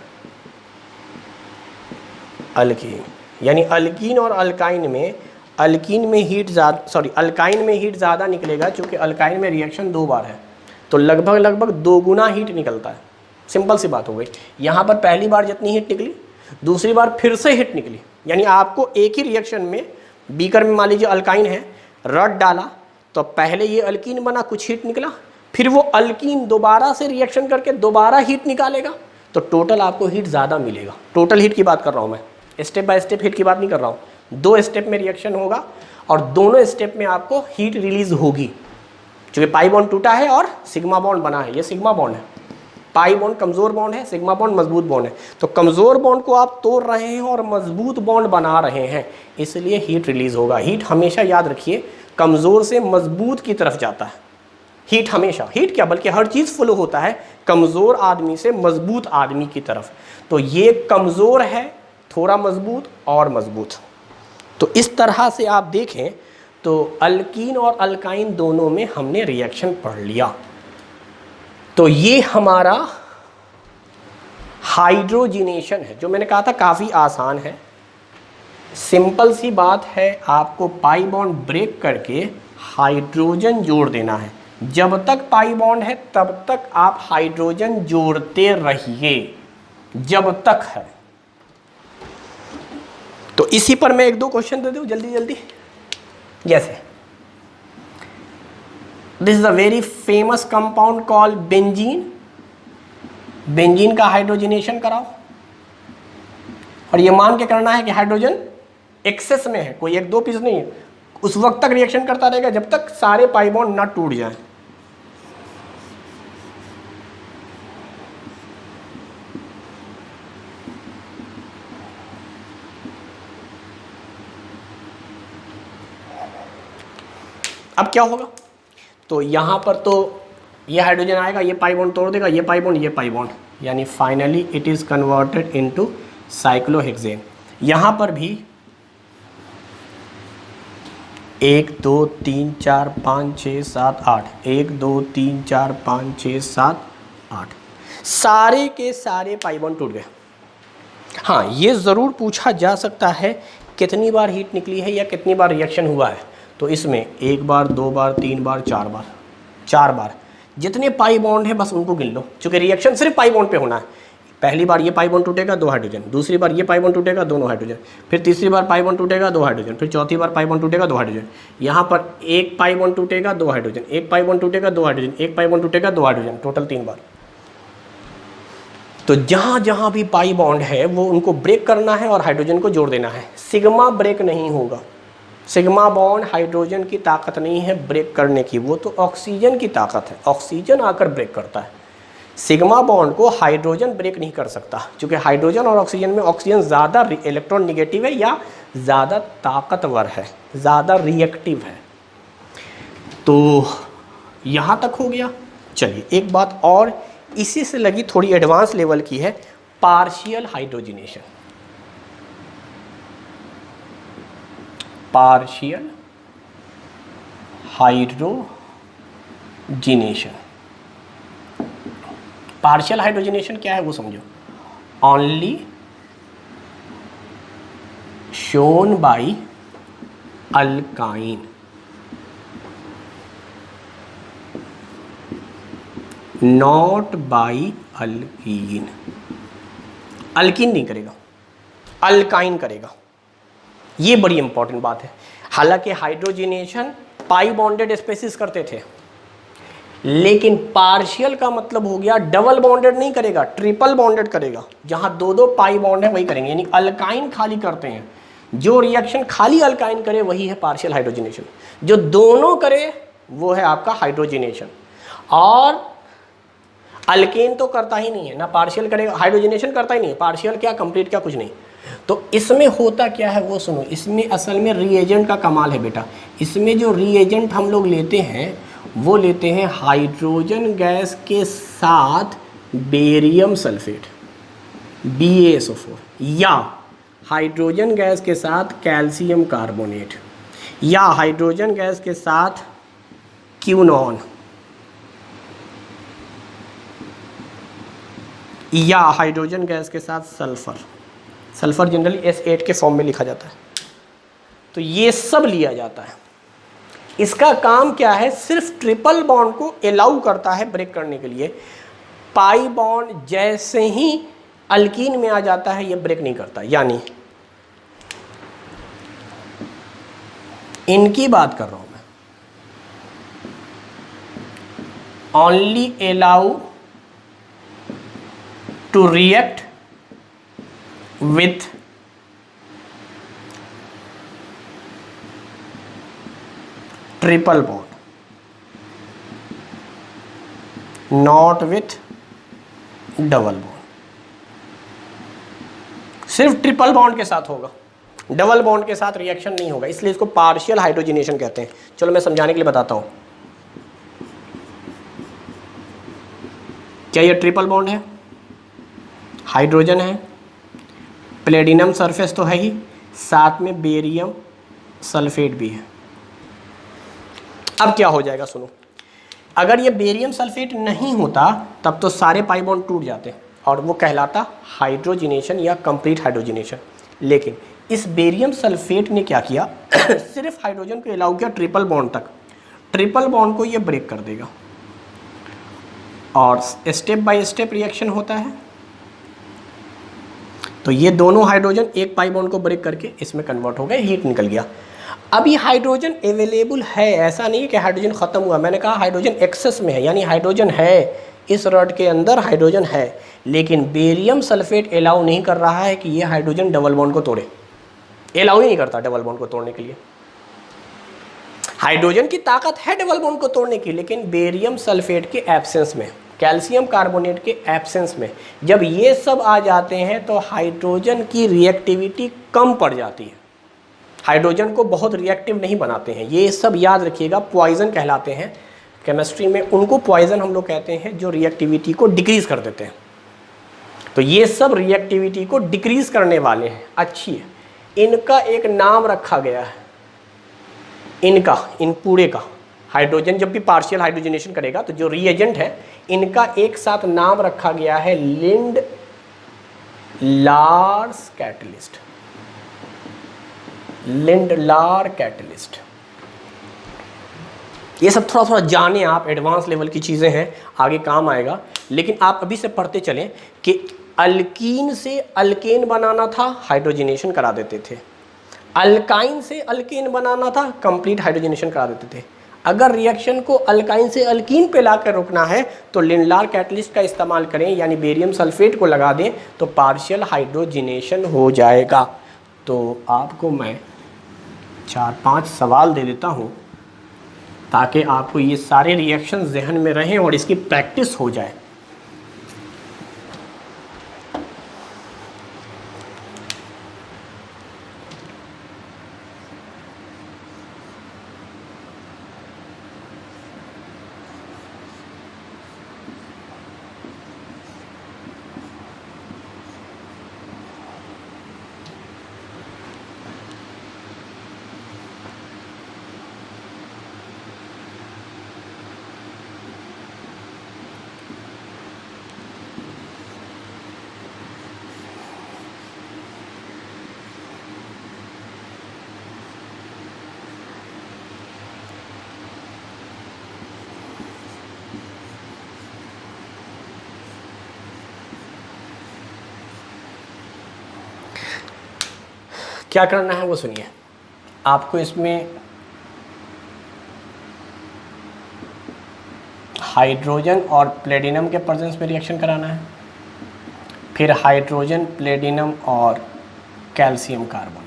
अल्कीन। यानी अल्कीन और अल्काइन में, अल्कीन में हीट ज़्यादा, सॉरी अल्काइन में हीट ज़्यादा निकलेगा, क्योंकि अल्काइन में रिएक्शन 2 बार है, तो लगभग 2 गुना हीट निकलता है। सिंपल सी बात हो गई। यहाँ पर पहली बार जितनी हीट निकली, दूसरी बार फिर से हीट निकली। यानी आपको एक ही रिएक्शन में, बीकर में मान लीजिए अल्काइन है, रड डाला तो पहले ये अल्कीन बना, कुछ हीट निकला, फिर वो अल्कीन दोबारा से रिएक्शन करके दोबारा हीट निकालेगा, तो टोटल आपको हीट ज़्यादा मिलेगा। टोटल हीट की बात कर रहा हूँ मैं, स्टेप बाय स्टेप हीट की बात नहीं कर रहा हूँ। 2 स्टेप में रिएक्शन होगा और दोनों स्टेप में आपको हीट रिलीज होगी, क्योंकि पाई बॉन्ड टूटा है और सिग्मा बॉन्ड बना है। ये सिग्मा बॉन्ड है, पाई बॉन्ड कमज़ोर बॉन्ड है, सिग्मा बॉन्ड मजबूत बॉन्ड है। तो कमज़ोर बॉन्ड को आप तोड़ रहे हैं और मजबूत बॉन्ड बना रहे हैं, इसलिए हीट रिलीज होगा। हीट हमेशा याद रखिए कमज़ोर से मजबूत की तरफ जाता है। हीट हमेशा, हीट क्या बल्कि हर चीज़ फ्लो होता है कमज़ोर आदमी से मजबूत आदमी की तरफ। तो ये कमज़ोर है, थोड़ा मजबूत और मजबूत। तो इस तरह से आप देखें तो अल्कीन और अल्काइन दोनों में हमने रिएक्शन पढ़ लिया। तो ये हमारा हाइड्रोजिनेशन है, जो मैंने कहा था काफ़ी आसान है, सिंपल सी बात है। आपको पाई बॉन्ड ब्रेक करके हाइड्रोजन जोड़ देना है, जब तक पाई बॉन्ड है तब तक आप हाइड्रोजन जोड़ते रहिए, जब तक है। तो इसी पर मैं एक दो क्वेश्चन दे दूं जल्दी जल्दी। जैसे this is a very famous compound called benzene. Benzene का हाइड्रोजनेशन कराओ और ये मान के करना है कि हाइड्रोजन एक्सेस में है, कोई एक दो पीस नहीं है। उस वक्त तक रिएक्शन करता रहेगा जब तक सारे पाई बॉन्ड ना टूट जाए। अब क्या होगा, तो यहां पर तो ये हाइड्रोजन आएगा, ये पाई बॉन्ड तोड़ देगा, ये पाई बॉन्ड, ये पाई बॉन्ड, यानी finally it is converted into cyclohexane. यहां पर भी 1 2 3 4 5 6 7 8, 1 2 3 4 5 6 7 8, सारे के सारे पाई बॉन्ड टूट गए। हाँ, ये ज़रूर पूछा जा सकता है कितनी बार हीट निकली है या कितनी बार रिएक्शन हुआ है। तो इसमें 1 बार 2 बार 3 बार 4 बार, 4 बार जितने पाई बॉन्ड है बस उनको गिन लो, क्योंकि रिएक्शन सिर्फ पाई बॉन्ड पे होना है। पहली बार ये पाई बॉन्ड टूटेगा 2 हाइड्रोजन, दूसरी बार ये पाई बॉन्ड टूटेगा 2 हाइड्रोजन, फिर तीसरी बार पाई बॉन्ड टूटेगा 2 हाइड्रोजन, फिर चौथी बार पाई बॉन्ड टूटेगा 2 हाइड्रोजन। यहाँ पर एक पाई बॉन्ड टूटेगा 2 हाइड्रोजन, एक पाई बॉन्ड टूटेगा 2 हाइड्रोजन, एक पाई बॉन्ड टूटेगा 2 हाइड्रोजन, टोटल 3 बार। तो जहाँ जहाँ भी पाई बॉन्ड है वो उनको ब्रेक करना है और हाइड्रोजन को जोड़ देना है। सिग्मा ब्रेक नहीं होगा, सिग्मा बॉन्ड हाइड्रोजन की ताकत नहीं है ब्रेक करने की, वो तो ऑक्सीजन की ताकत है, ऑक्सीजन आकर ब्रेक करता है। सिग्मा बॉन्ड को हाइड्रोजन ब्रेक नहीं कर सकता, क्योंकि हाइड्रोजन और ऑक्सीजन में ऑक्सीजन ज़्यादा इलेक्ट्रॉन निगेटिव है या ज़्यादा ताकतवर है, ज़्यादा रिएक्टिव है। तो यहाँ तक हो गया। चलिए एक बात और इसी से लगी, थोड़ी एडवांस लेवल की है, partial hydrogenation. Partial hydrogenation, partial hydrogenation क्या है वो समझो। Only shown by alkyne, not by alkene. Alkene नहीं करेगा, अल्काइन करेगा। ये बड़ी इंपॉर्टेंट बात है। हालांकि हाइड्रोजनेशन पाई बॉन्डेड स्पेसिस करते थे, लेकिन पार्शियल का मतलब हो गया डबल बॉन्डेड नहीं करेगा, ट्रिपल बॉन्डेड करेगा। जहां 2 पाई बॉन्ड है वही करेंगे, यानी अल्काइन खाली करते हैं। जो रिएक्शन खाली अल्काइन करे वही है पार्शियल हाइड्रोजनेशन, जो दोनों करे वो है आपका हाइड्रोजनेशन। और अल्केन तो करता ही नहीं है ना, पार्शियल करेगा, हाइड्रोजनेशन करता ही नहीं है, पार्शियल क्या कंप्लीट क्या कुछ नहीं। तो इसमें होता क्या है वो सुनो। इसमें असल में रिएजेंट का कमाल है बेटा। इसमें जो रिएजेंट हम लोग लेते हैं वो लेते हैं हाइड्रोजन गैस के साथ बेरियम सल्फेट BaSO4, या हाइड्रोजन गैस के साथ कैल्शियम कार्बोनेट, या हाइड्रोजन गैस के साथ क्यूनॉन, या हाइड्रोजन गैस के साथ सल्फर। सल्फर जनरली S8 के फॉर्म में लिखा जाता है। तो ये सब लिया जाता है। इसका काम क्या है, सिर्फ ट्रिपल बॉन्ड को अलाउ करता है ब्रेक करने के लिए। पाई बॉन्ड जैसे ही अल्कीन में आ जाता है ये ब्रेक नहीं करता। यानी इनकी बात कर रहा हूं मैं, only allow to react with triple bond, not with double bond। सिर्फ ट्रिपल बॉन्ड के साथ होगा, डबल बॉन्ड के साथ रिएक्शन नहीं होगा, इसलिए इसको पार्शियल हाइड्रोजनेशन कहते हैं। चलो मैं समझाने के लिए बताता हूं। क्या ये ट्रिपल बॉन्ड है, हाइड्रोजन है, प्लेटिनम सरफेस तो है ही, साथ में बेरियम सल्फेट भी है। अब क्या हो जाएगा सुनो, अगर ये बेरियम सल्फेट नहीं होता तब तो सारे पाई बॉन्ड टूट जाते और वो कहलाता हाइड्रोजनेशन या कंप्लीट हाइड्रोजनेशन। लेकिन इस बेरियम सल्फेट ने क्या किया, सिर्फ हाइड्रोजन को अलाउ किया ट्रिपल बॉन्ड तक। ट्रिपल बॉन्ड को ये ब्रेक कर देगा और स्टेप बाय स्टेप रिएक्शन होता है। तो ये दोनों हाइड्रोजन एक पाई बॉन्ड को ब्रेक करके इसमें कन्वर्ट हो गए, हीट निकल गया। अब ये हाइड्रोजन अवेलेबल है, ऐसा नहीं है कि हाइड्रोजन ख़त्म हुआ। मैंने कहा हाइड्रोजन एक्सेस में है, यानी हाइड्रोजन है, इस रॉड के अंदर हाइड्रोजन है, लेकिन बेरियम सल्फेट अलाउ नहीं कर रहा है कि ये हाइड्रोजन डबल बॉन्ड को तोड़े, अलाउ ही नहीं करता डबल बॉन्ड को तोड़ने के लिए। हाइड्रोजन की ताकत है डबल बॉन्ड को तोड़ने की, लेकिन बेरियम सल्फेट के एब्सेंस में, कैल्शियम कार्बोनेट के एब्सेंस में जब ये सब आ जाते हैं तो हाइड्रोजन की रिएक्टिविटी कम पड़ जाती है, हाइड्रोजन को बहुत रिएक्टिव नहीं बनाते हैं। ये सब याद रखिएगा, पॉइजन कहलाते हैं केमिस्ट्री में, उनको पॉइजन हम लोग कहते हैं जो रिएक्टिविटी को डिक्रीज कर देते हैं। तो ये सब रिएक्टिविटी को डिक्रीज करने वाले हैं, अच्छी है। इनका एक नाम रखा गया है, इनका, इन पूरे का हाइड्रोजन जब भी पार्शियल हाइड्रोजनेशन करेगा तो जो रिएजेंट है इनका एक साथ नाम रखा गया है लिंड लार्स कैटलिस्ट, लिंड लार कैटलिस्ट। ये सब थोड़ा थोड़ा जाने आप, एडवांस लेवल की चीज़ें हैं, आगे काम आएगा। लेकिन आप अभी से पढ़ते चलें कि अल्कीन से अल्केन बनाना था, हाइड्रोजनेशन करा देते थे। अल्काइन से अल्केन बनाना था, कंप्लीट हाइड्रोजनेशन करा देते थे। अगर रिएक्शन को अल्काइन से अल्कीन पे लाकर रोकना है तो लिंडलार कैटलिस्ट का इस्तेमाल करें, यानी बेरियम सल्फेट को लगा दें तो पार्शियल हाइड्रोजनेशन हो जाएगा। तो आपको मैं 4-5 सवाल दे देता हूँ ताकि आपको ये सारे रिएक्शन जहन में रहें और इसकी प्रैक्टिस हो जाए। क्या करना है वो सुनिए। आपको इसमें हाइड्रोजन और प्लेटिनम के प्रेजेंस में रिएक्शन कराना है, फिर हाइड्रोजन, प्लेटिनम और कैल्शियम कार्बोनेट।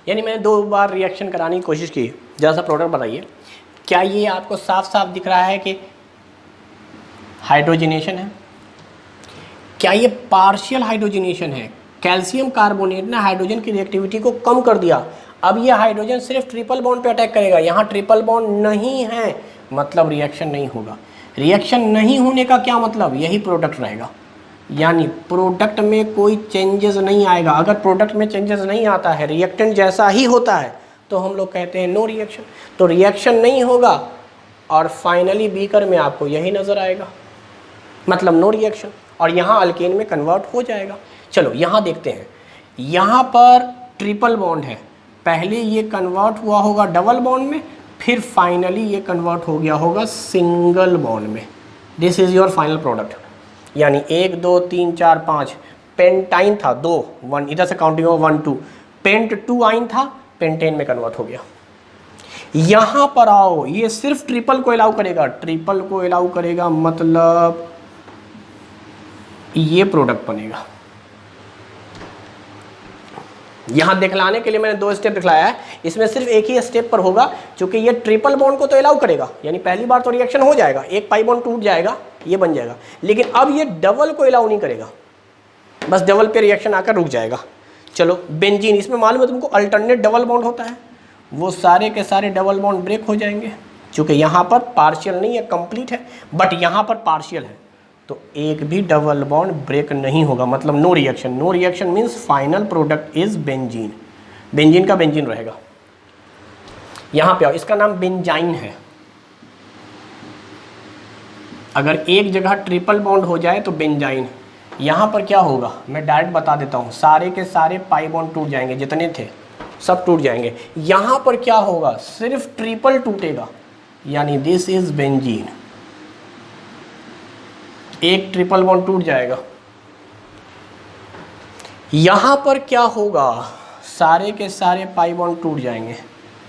यानी मैंने 2 बार रिएक्शन कराने की कोशिश की। जरा सा प्रोडक्ट बताइए, क्या ये आपको साफ साफ दिख रहा है कि हाइड्रोजनेशन है? क्या ये पार्शियल हाइड्रोजनेशन है? कैल्शियम कार्बोनेट ने हाइड्रोजन की रिएक्टिविटी को कम कर दिया। अब ये हाइड्रोजन सिर्फ ट्रिपल बॉन्ड पे अटैक करेगा, यहाँ ट्रिपल बॉन्ड नहीं है, मतलब रिएक्शन नहीं होगा। रिएक्शन नहीं होने का क्या मतलब? यही प्रोडक्ट रहेगा, यानी प्रोडक्ट में कोई चेंजेस नहीं आएगा। अगर प्रोडक्ट में चेंजेस नहीं आता है, रिएक्टेंट जैसा ही होता है, तो हम लोग कहते हैं नो रिएक्शन। तो रिएक्शन नहीं होगा और फाइनली बीकर में आपको यही नज़र आएगा, मतलब नो रिएक्शन, और यहाँ अल्केन में कन्वर्ट हो जाएगा। चलो यहाँ देखते हैं, यहाँ पर ट्रिपल बॉन्ड है, पहले ये कन्वर्ट हुआ होगा डबल बॉन्ड में, फिर फाइनली ये कन्वर्ट हो गया होगा सिंगल बॉन्ड में। This is your final product, यानी 1 2 3 4 5 पेंटाइन था 2, 1 इधर से काउंटिंग हो 1 2, पेंट 2 आइन था, पेंटेन में कन्वर्ट हो गया। यहां पर आओ, ये सिर्फ ट्रिपल को अलाउ करेगा, ट्रिपल को अलाउ करेगा मतलब ये प्रोडक्ट बनेगा। यहां दिखलाने के लिए मैंने 2 स्टेप दिखलाया है, इसमें सिर्फ एक ही स्टेप पर होगा, क्योंकि ये ट्रिपल बॉन्ड को तो अलाउ करेगा, यानी पहली बार तो रिएक्शन हो जाएगा, एक पाई बॉन्ड टूट जाएगा, ये बन जाएगा, लेकिन अब ये डबल को अलाउ नहीं करेगा, बस डबल पे रिएक्शन आकर रुक जाएगा। चलो बेंजीन, इसमें मालूम है तुमको अल्टरनेट डबल बॉन्ड होता है, वो सारे के सारे डबल बॉन्ड ब्रेक हो जाएंगे, क्योंकि यहाँ पर पार्शियल नहीं है, कंप्लीट है, बट यहाँ पर पार्शियल है, तो एक भी डबल बॉन्ड ब्रेक नहीं होगा, मतलब no reaction. No reaction means final product is benzene, benzene का बेंजीन रहेगा। यहाँ पे आओ, इसका नाम बेंजाइन है। अगर एक जगह ट्रिपल बॉन्ड हो जाए तो बेंजाइन। यहाँ पर क्या होगा मैं डायरेक्ट बता देता हूँ, सारे के सारे पाई बॉन्ड टूट जाएंगे, जितने थे सब टूट जाएंगे। यहाँ पर क्या होगा, सिर्फ ट्रिपल टूटेगा, यानी दिस इज बेंजीन, एक ट्रिपल बॉन्ड टूट जाएगा। यहाँ पर क्या होगा, सारे के सारे पाई बॉन्ड टूट जाएंगे,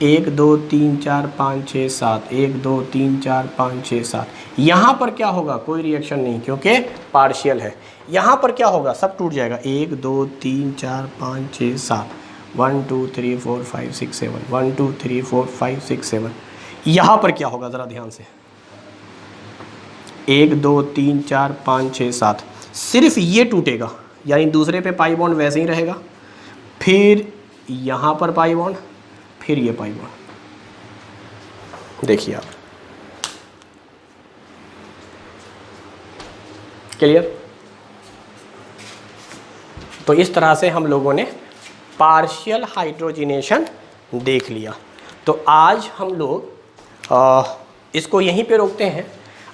1 2 3 4 5 6 7, 1 2 3 4 5 6 7। यहाँ पर क्या होगा, कोई रिएक्शन नहीं, क्योंकि पार्शियल है। यहाँ पर क्या होगा, सब टूट जाएगा, 1 2 3 4 5 6 7, 1 2 3 4 5 6 7, 1 2 3 4 5 6 7। यहाँ पर क्या होगा, ज़रा ध्यान से, 1 2 3 4 5 6 7, सिर्फ ये टूटेगा, यानी दूसरे पे पाई बॉन्ड वैसे ही रहेगा, फिर यहाँ पर पाई बॉन्ड, फिर ये पाई बॉन्ड। देखिए आप, क्लियर? तो इस तरह से हम लोगों ने पार्शियल हाइड्रोजिनेशन देख लिया। तो आज हम लोग इसको यहीं पे रोकते हैं।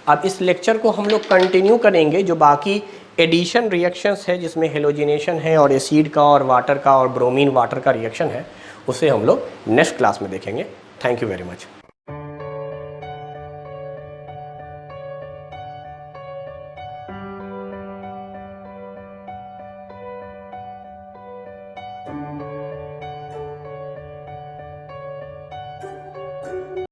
अब इस लेक्चर को हम लोग कंटिन्यू करेंगे, जो बाकी एडिशन रिएक्शंस है, जिसमें हेलोजिनेशन है और एसिड का और वाटर का और ब्रोमीन वाटर का रिएक्शन है, उसे हम लोग नेक्स्ट क्लास में देखेंगे। Thank you very much.